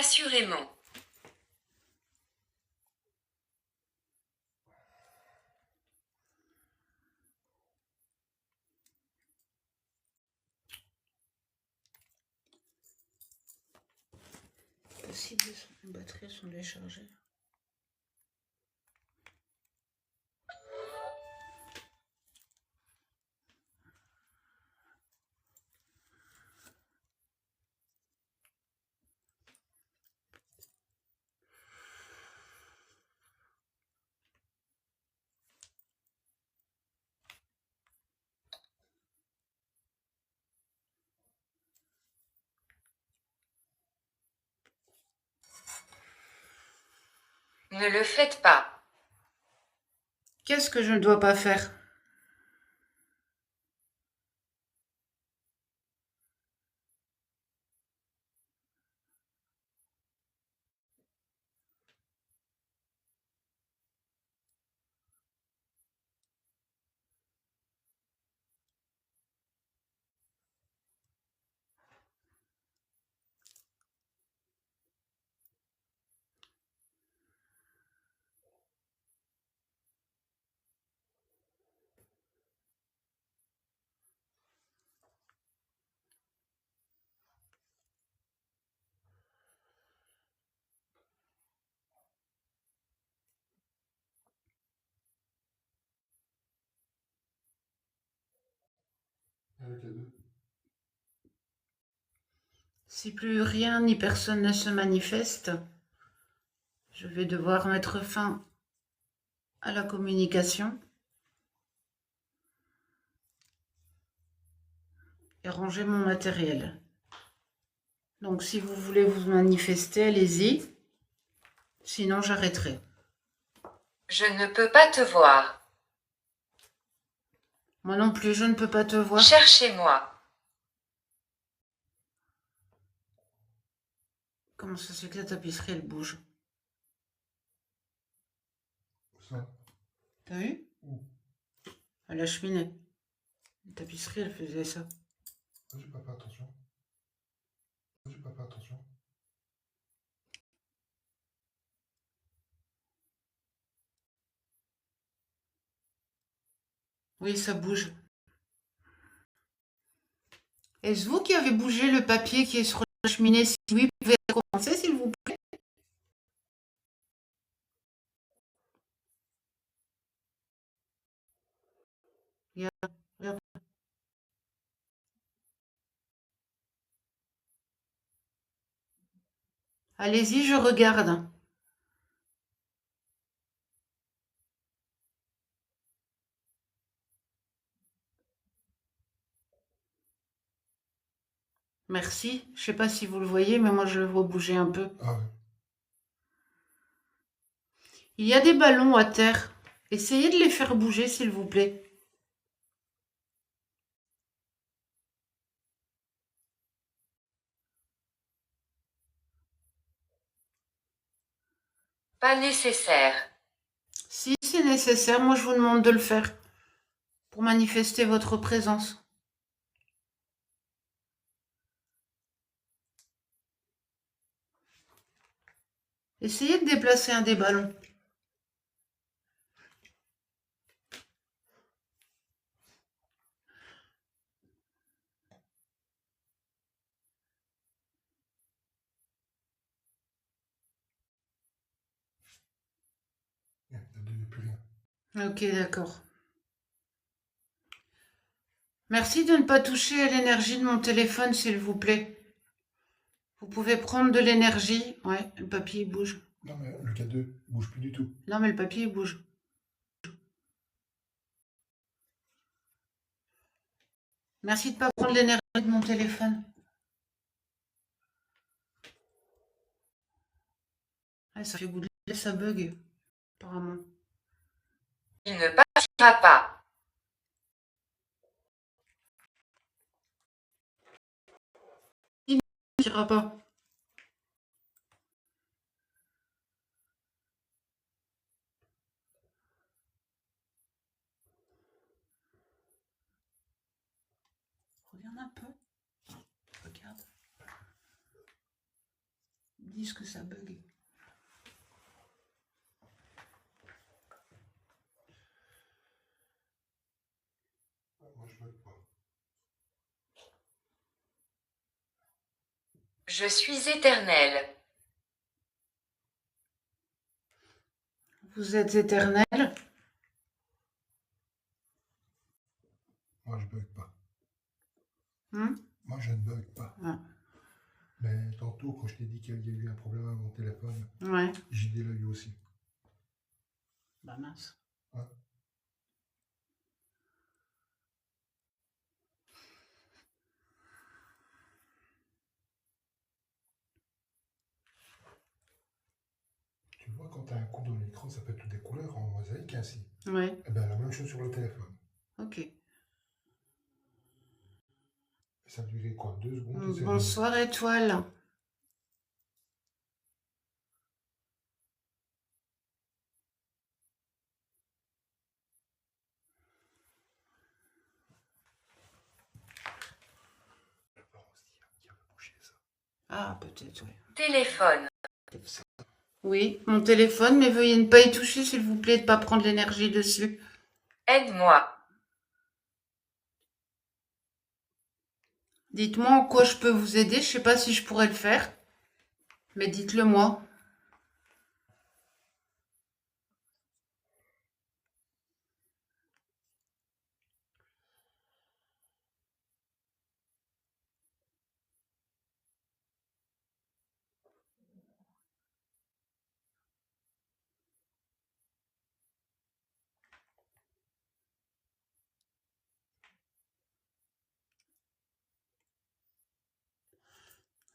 Speaker 3: Assurément.
Speaker 1: Possible, les batteries sont déchargées.
Speaker 3: Ne le faites pas.
Speaker 1: Qu'est-ce que je ne dois pas faire?
Speaker 2: Avec les deux.
Speaker 1: Si plus rien ni personne ne se manifeste, je vais devoir mettre fin à la communication et ranger mon matériel. Donc si vous voulez vous manifester, allez-y. Sinon, j'arrêterai.
Speaker 3: Je ne peux pas te voir.
Speaker 1: Moi non plus, je ne peux pas te voir.
Speaker 3: Cherchez-moi.
Speaker 1: Comment ça se fait que la tapisserie, elle bouge?
Speaker 2: Ça.
Speaker 1: T'as vu? À la cheminée. La tapisserie, elle faisait ça.
Speaker 2: J'ai pas fait attention. J'ai pas fait attention.
Speaker 1: Oui, ça bouge. Est-ce vous qui avez bougé le papier qui est sur la cheminée? Si oui, vous pouvez recommencer, s'il vous plaît. Regarde, regarde. Allez-y, je regarde. Merci. Je sais pas si vous le voyez, mais moi je le vois bouger un peu.
Speaker 2: Ah ouais.
Speaker 1: Il y a des ballons à terre. Essayez de les faire bouger, s'il vous plaît.
Speaker 3: Pas nécessaire.
Speaker 1: Si c'est nécessaire, moi je vous demande de le faire pour manifester votre présence. Essayez de déplacer un des ballons.
Speaker 2: Il n'y a plus rien.
Speaker 1: Ok, d'accord. Merci de ne pas toucher à l'énergie de mon téléphone, s'il vous plaît. Vous pouvez prendre de l'énergie. Ouais, le papier il bouge.
Speaker 2: Non, mais le K2, il bouge plus du tout.
Speaker 1: Non, mais le papier il bouge. Merci de ne pas prendre l'énergie de mon téléphone. Ouais, ça fait bouger, ça bug, apparemment.
Speaker 3: Il ne partira pas.
Speaker 1: Il ne ira pas. Regarde un peu. Regarde. disent que ça bug.
Speaker 2: Moi, je bug pas.
Speaker 3: Je suis éternel.
Speaker 1: Vous êtes éternel?
Speaker 2: Moi, je bug pas.
Speaker 1: Hein?
Speaker 2: Moi, je ne bug pas.
Speaker 1: Ah.
Speaker 2: Mais tantôt, quand je t'ai dit qu'il y a eu un problème avec mon téléphone,
Speaker 1: Ouais.
Speaker 2: j'ai dit l'œil aussi.
Speaker 1: Bah mince.
Speaker 2: Ouais. Tu vois, quand tu as un coup dans l'écran, ça peut être toutes des couleurs en mosaïque ainsi.
Speaker 1: Ouais.
Speaker 2: Et bien, la même chose sur le téléphone.
Speaker 1: Ok.
Speaker 2: Et ça a duré quoi? 2 secondes et c'est revenu.
Speaker 1: Bonsoir étoile.
Speaker 2: Qui a bouché ça.
Speaker 1: Ah peut-être, oui.
Speaker 3: Téléphone.
Speaker 1: Oui, mon téléphone, mais veuillez ne pas y toucher s'il vous plaît, de ne pas prendre l'énergie dessus.
Speaker 3: Aide-moi.
Speaker 1: Dites-moi en quoi je peux vous aider, je sais pas si je pourrais le faire, mais dites-le moi.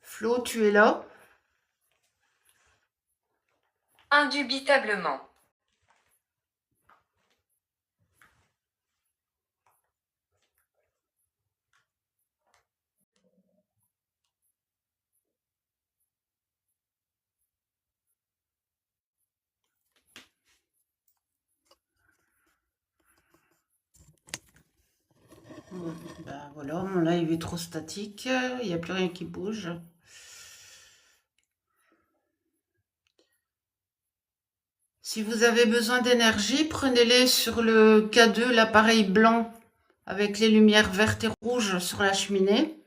Speaker 1: Flo, tu es là?
Speaker 3: Indubitablement.
Speaker 1: Ben voilà, mon live est trop statique, il n'y a plus rien qui bouge. Si vous avez besoin d'énergie, prenez-les sur le K2, l'appareil blanc avec les lumières vertes et rouges sur la cheminée.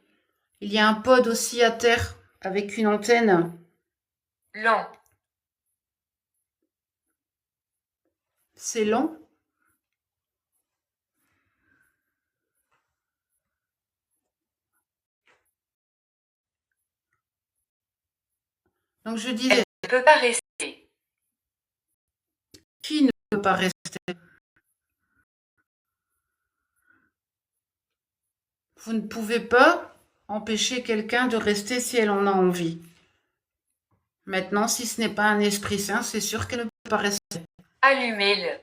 Speaker 1: Il y a un pod aussi à terre avec une antenne.
Speaker 3: Lent.
Speaker 1: C'est lent. Donc je disais,
Speaker 3: Ne peut pas rester.
Speaker 1: qui ne peut pas rester? Vous ne pouvez pas empêcher quelqu'un de rester si elle en a envie. Maintenant, si ce n'est pas un esprit saint, c'est sûr qu'elle ne peut pas rester.
Speaker 3: Allumez-le.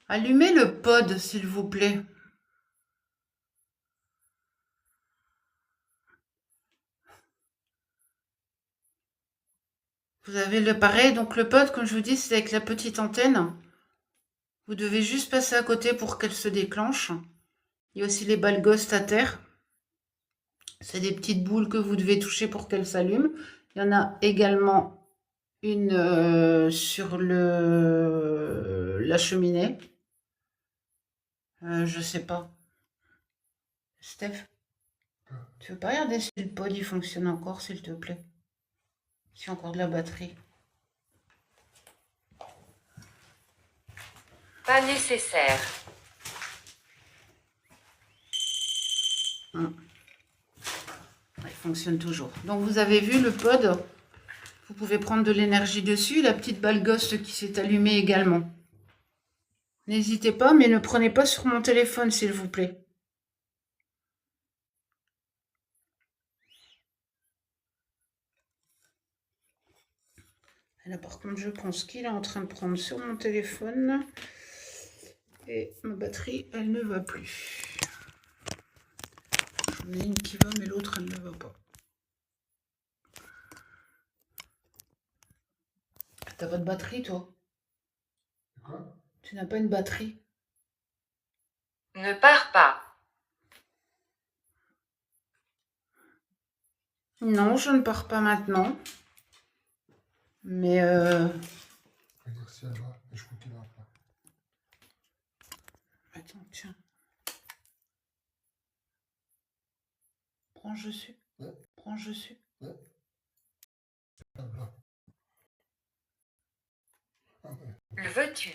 Speaker 1: Allumez le pod, s'il vous plaît. Vous avez le pareil, donc le pod, comme je vous dis, c'est avec la petite antenne. Vous devez juste passer à côté pour qu'elle se déclenche. Il y a aussi les balles Ghost à terre. C'est des petites boules que vous devez toucher pour qu'elles s'allument. Il y en a également une sur la cheminée. Je sais pas. Steph, tu veux pas regarder si le pod il fonctionne encore, s'il te plaît? S'il y a encore de la batterie.
Speaker 3: Pas nécessaire.
Speaker 1: Il fonctionne toujours. Donc vous avez vu le pod, vous pouvez prendre de l'énergie dessus. La petite balle Ghost qui s'est allumée également. N'hésitez pas, mais ne prenez pas sur mon téléphone, s'il vous plaît. Là, par contre, je pense qu'il est en train de prendre sur mon téléphone. Et ma batterie, elle ne va plus. J'en ai une qui va, mais l'autre, elle ne va pas. T'as pas de batterie, toi?
Speaker 2: Quoi?
Speaker 1: Tu n'as pas une batterie?
Speaker 3: Ne pars pas.
Speaker 1: Non, je ne pars pas maintenant. Mais
Speaker 2: Regarde si elle va, et je crois qu'elle va pas.
Speaker 1: attends, tiens. Prends, je suis.
Speaker 2: Ouais.
Speaker 1: Prends, je suis.
Speaker 2: Ouais. Ah, là. Ah ouais.
Speaker 3: Le veux-tu?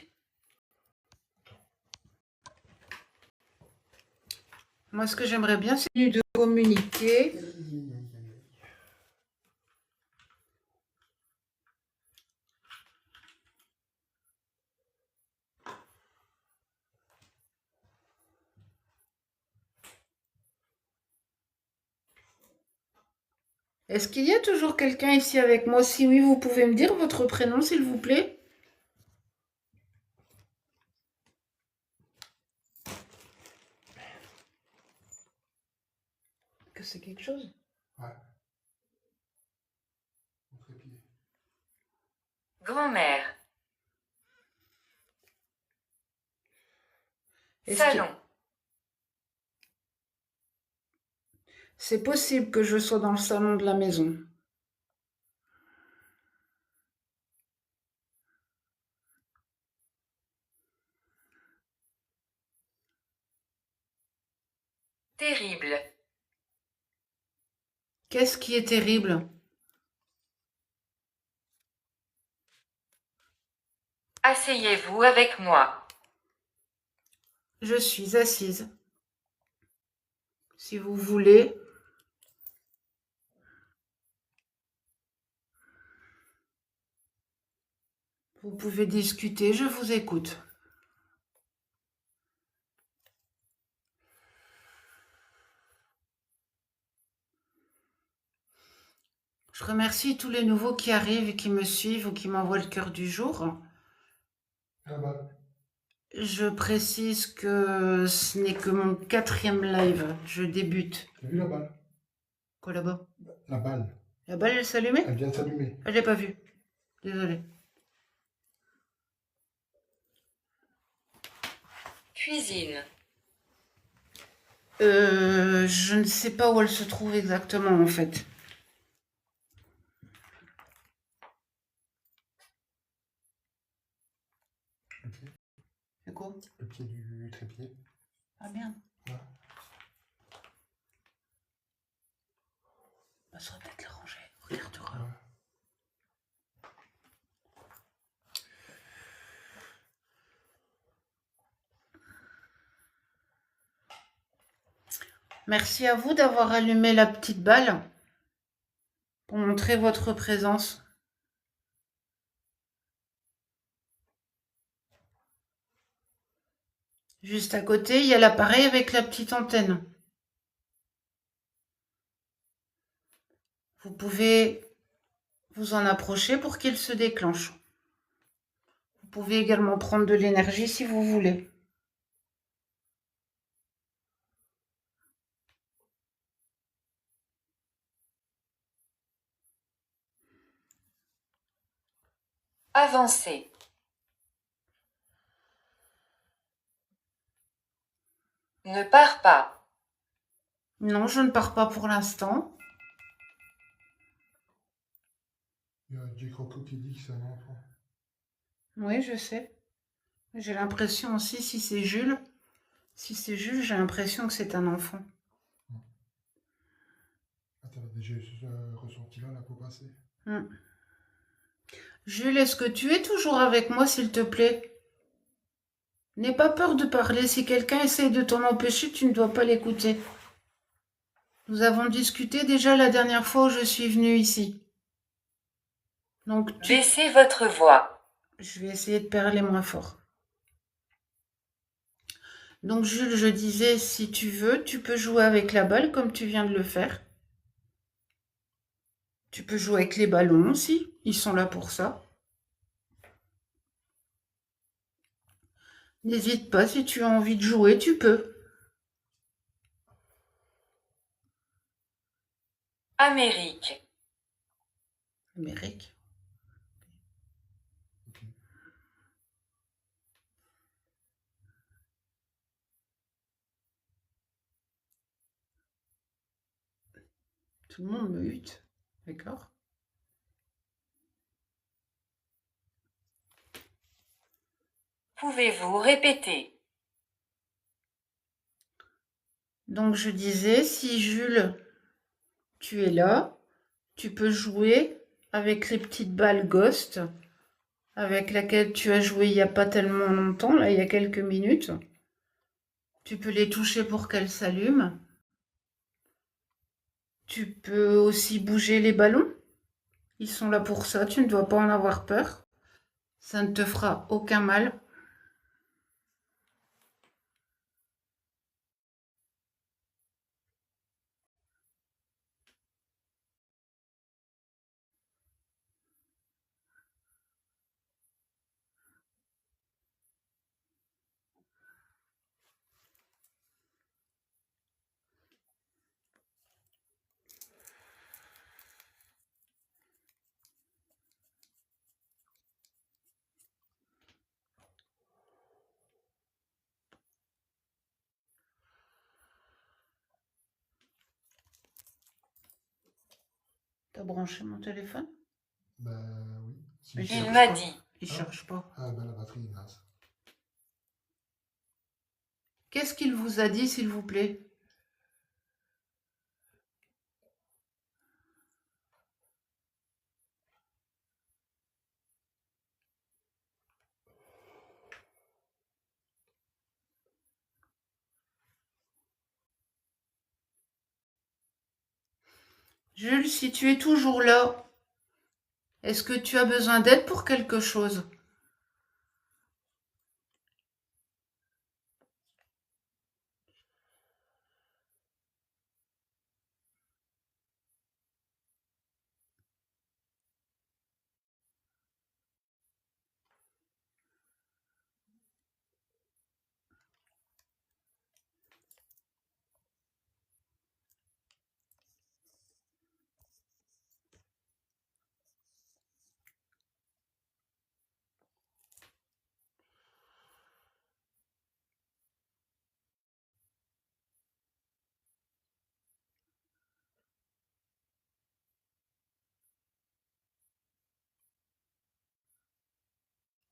Speaker 1: Moi, ce que j'aimerais bien, c'est de communiquer. Est-ce qu'il y a toujours quelqu'un ici avec moi? Si oui, vous pouvez me dire votre prénom, s'il vous plaît? Que c'est quelque chose?
Speaker 2: Ouais. Mon trépied.
Speaker 3: Grand-mère.
Speaker 1: Est-ce que
Speaker 3: Salon.
Speaker 1: c'est possible que je sois dans le salon de la maison?
Speaker 3: Terrible.
Speaker 1: Qu'est-ce qui est terrible?
Speaker 3: Asseyez-vous avec moi.
Speaker 1: Je suis assise. Si vous voulez, vous pouvez discuter, je vous écoute. Je remercie tous les nouveaux qui arrivent et qui me suivent ou qui m'envoient le cœur du jour.
Speaker 2: Là-bas.
Speaker 1: Je précise que ce n'est que mon 4e live. Je débute.
Speaker 2: T'as vu la balle?
Speaker 1: Quoi là-bas?
Speaker 2: La balle.
Speaker 1: La balle, elle s'allumait?
Speaker 2: Elle vient de s'allumer.
Speaker 1: Ah, je l'ai pas vue. Désolée.
Speaker 3: Cuisine.
Speaker 1: Je ne sais pas où elle se trouve exactement en fait.
Speaker 2: Le pied.
Speaker 1: C'est quoi?
Speaker 2: Le pied du trépied.
Speaker 1: Ah merde.
Speaker 2: Ouais.
Speaker 1: Bah, ça va peut-être le ranger. Regarde-toi.
Speaker 2: Ouais.
Speaker 1: Merci à vous d'avoir allumé la petite balle pour montrer votre présence. Juste à côté, il y a l'appareil avec la petite antenne. Vous pouvez vous en approcher pour qu'il se déclenche. Vous pouvez également prendre de l'énergie si vous voulez.
Speaker 3: Avancer. Ne pars pas.
Speaker 1: Non, je ne pars pas pour l'instant.
Speaker 2: Il y a Jake Rocco qui dit que c'est un enfant.
Speaker 1: Oui, je sais. J'ai l'impression aussi, si c'est Jules, j'ai l'impression que c'est un enfant.
Speaker 2: Ah, t'as déjà eu ce ressenti-là, la peau passée.
Speaker 1: Jules, est-ce que tu es toujours avec moi, s'il te plaît? N'aie pas peur de parler. Si quelqu'un essaye de t'en empêcher, tu ne dois pas l'écouter. Nous avons discuté déjà la dernière fois où je suis venue ici. Donc,
Speaker 3: Baissez votre voix.
Speaker 1: je vais essayer de parler moins fort. Donc, Jules, je disais, si tu veux, tu peux jouer avec la balle comme tu viens de le faire. Tu peux jouer avec les ballons aussi. Ils sont là pour ça. N'hésite pas, si tu as envie de jouer, tu peux.
Speaker 3: Amérique.
Speaker 1: Amérique.
Speaker 2: Ok.
Speaker 1: Tout le monde me hute. D'accord.
Speaker 3: Pouvez-vous répéter?
Speaker 1: Donc je disais, si Jules, tu es là, tu peux jouer avec les petites balles Ghost avec laquelle tu as joué il n'y a pas tellement longtemps, là, il y a quelques minutes. Tu peux les toucher pour qu'elles s'allument. Tu peux aussi bouger les ballons. Ils sont là pour ça, tu ne dois pas en avoir peur. Ça ne te fera aucun mal. T'as branché mon téléphone?
Speaker 2: Bah oui. Si
Speaker 1: Il
Speaker 2: je
Speaker 3: Il
Speaker 1: cherche
Speaker 3: m'a
Speaker 1: pas.
Speaker 3: dit.
Speaker 1: Il
Speaker 2: Ah.
Speaker 1: cherche pas.
Speaker 2: Ah bah la batterie est naze.
Speaker 1: Qu'est-ce qu'il vous a dit, s'il vous plaît? Jules, si tu es toujours là, est-ce que tu as besoin d'aide pour quelque chose?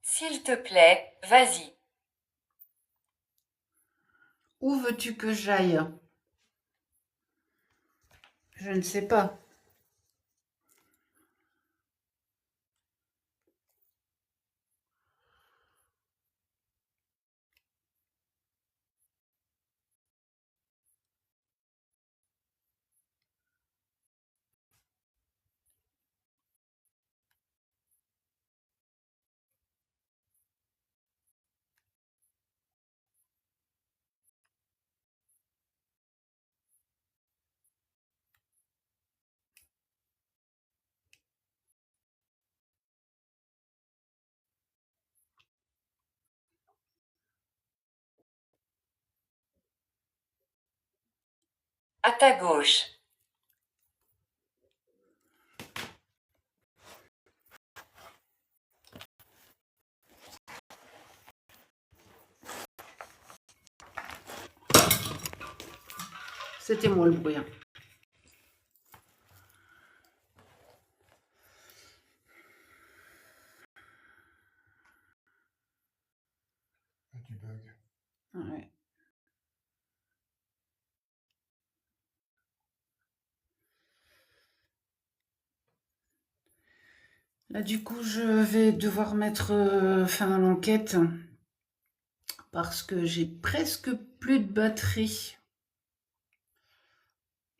Speaker 3: S'il te plaît, vas-y.
Speaker 1: Où veux-tu que j'aille? Je ne sais pas.
Speaker 3: À ta gauche.
Speaker 1: C'était moi le bruit, hein.
Speaker 2: Ah, du bug.
Speaker 1: Ouais. Là, du coup, je vais devoir mettre fin à l'enquête parce que j'ai presque plus de batterie.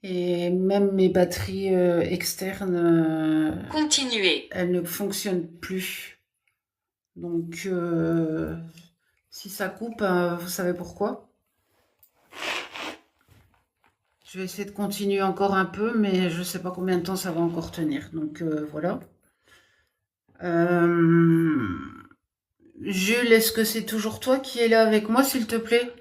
Speaker 1: Et même mes batteries externes,
Speaker 3: Continuez.
Speaker 1: elles ne fonctionnent plus. Donc, si ça coupe, vous savez pourquoi? Je vais essayer de continuer encore un peu, mais je ne sais pas combien de temps ça va encore tenir. Donc, voilà. Jules, est-ce que c'est toujours toi qui es là avec moi, s'il te plaît?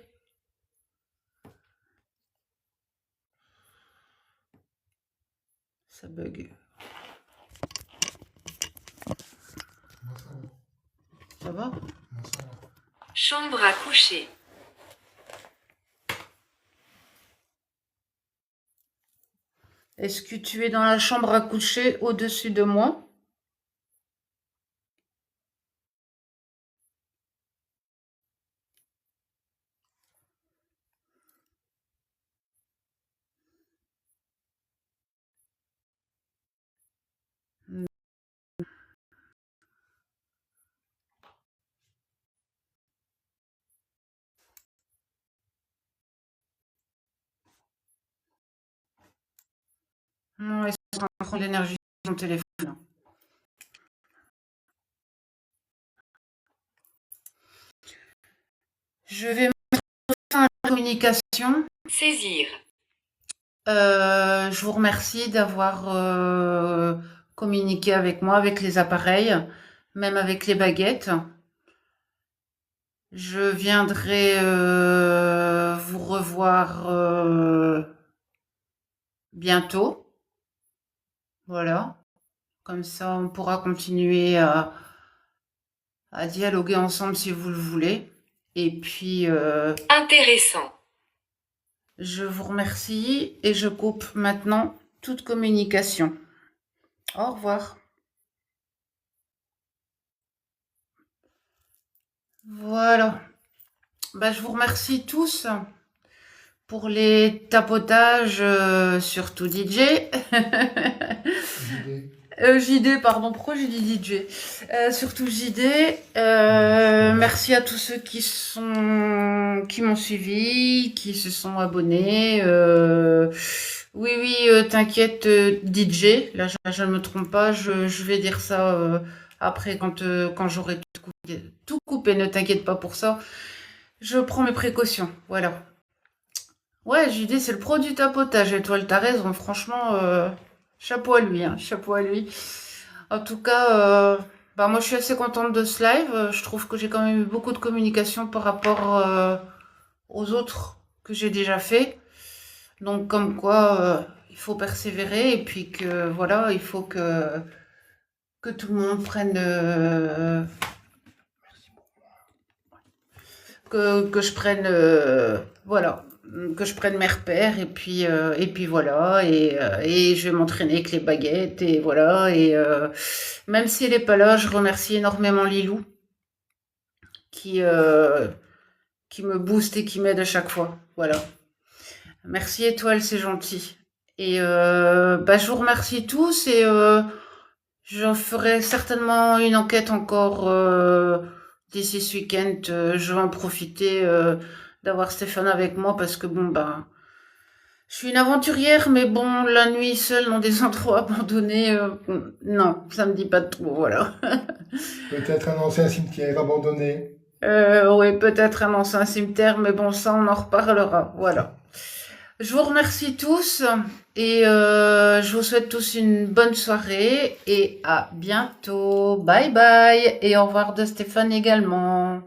Speaker 1: Ça bug.
Speaker 2: Moi ça va.
Speaker 1: Ça va?
Speaker 2: Moi ça va.
Speaker 3: Chambre à coucher.
Speaker 1: Est-ce que tu es dans la chambre à coucher au-dessus de moi? Non, ils sont en train de prendre l'énergie de ton téléphone. Je vais mettre fin à la communication.
Speaker 3: Saisir.
Speaker 1: Je vous remercie d'avoir communiqué avec moi, avec les appareils, même avec les baguettes. Je viendrai vous revoir bientôt. Voilà. Comme ça, on pourra continuer à dialoguer ensemble si vous le voulez. Et puis,
Speaker 3: Intéressant.
Speaker 1: je vous remercie et je coupe maintenant toute communication. Au revoir. Voilà. Bah, je vous remercie tous pour les tapotages, surtout DJ. JD, pardon, pourquoi j'ai dit DJ? Surtout JD. Merci à tous ceux qui m'ont suivi, qui se sont abonnés. Oui, t'inquiète, DJ. Là, je ne me trompe pas. Je vais dire ça après quand j'aurai tout coupé. Ne t'inquiète pas pour ça. Je prends mes précautions. Voilà. Ouais, JD, c'est le pro du tapotage. Étoile, t'as raison. Franchement, chapeau à lui, hein, chapeau à lui. En tout cas, bah moi, je suis assez contente de ce live. Je trouve que j'ai quand même eu beaucoup de communication par rapport aux autres que j'ai déjà fait. Donc, comme quoi, il faut persévérer et puis que voilà, il faut que tout le monde prenne que je prenne voilà, que je prenne mes repères et puis voilà et je vais m'entraîner avec les baguettes et voilà et même s'il n'est pas là, je remercie énormément Lilou qui euh, qui me booste et qui m'aide à chaque fois. Voilà. Merci Étoile, c'est gentil. Et bah, je vous remercie tous et je ferai certainement une enquête encore d'ici ce week-end. Je vais en profiter d'avoir Stéphane avec moi parce que bon, ben, je suis une aventurière, mais bon, la nuit seule dans des endroits abandonnés, non, ça me dit pas trop, voilà.
Speaker 2: Peut-être un ancien cimetière abandonné.
Speaker 1: Oui, peut-être un ancien cimetière, mais bon, ça, on en reparlera, voilà. Je vous remercie tous et je vous souhaite tous une bonne soirée et à bientôt. Bye bye et au revoir de Stéphane également.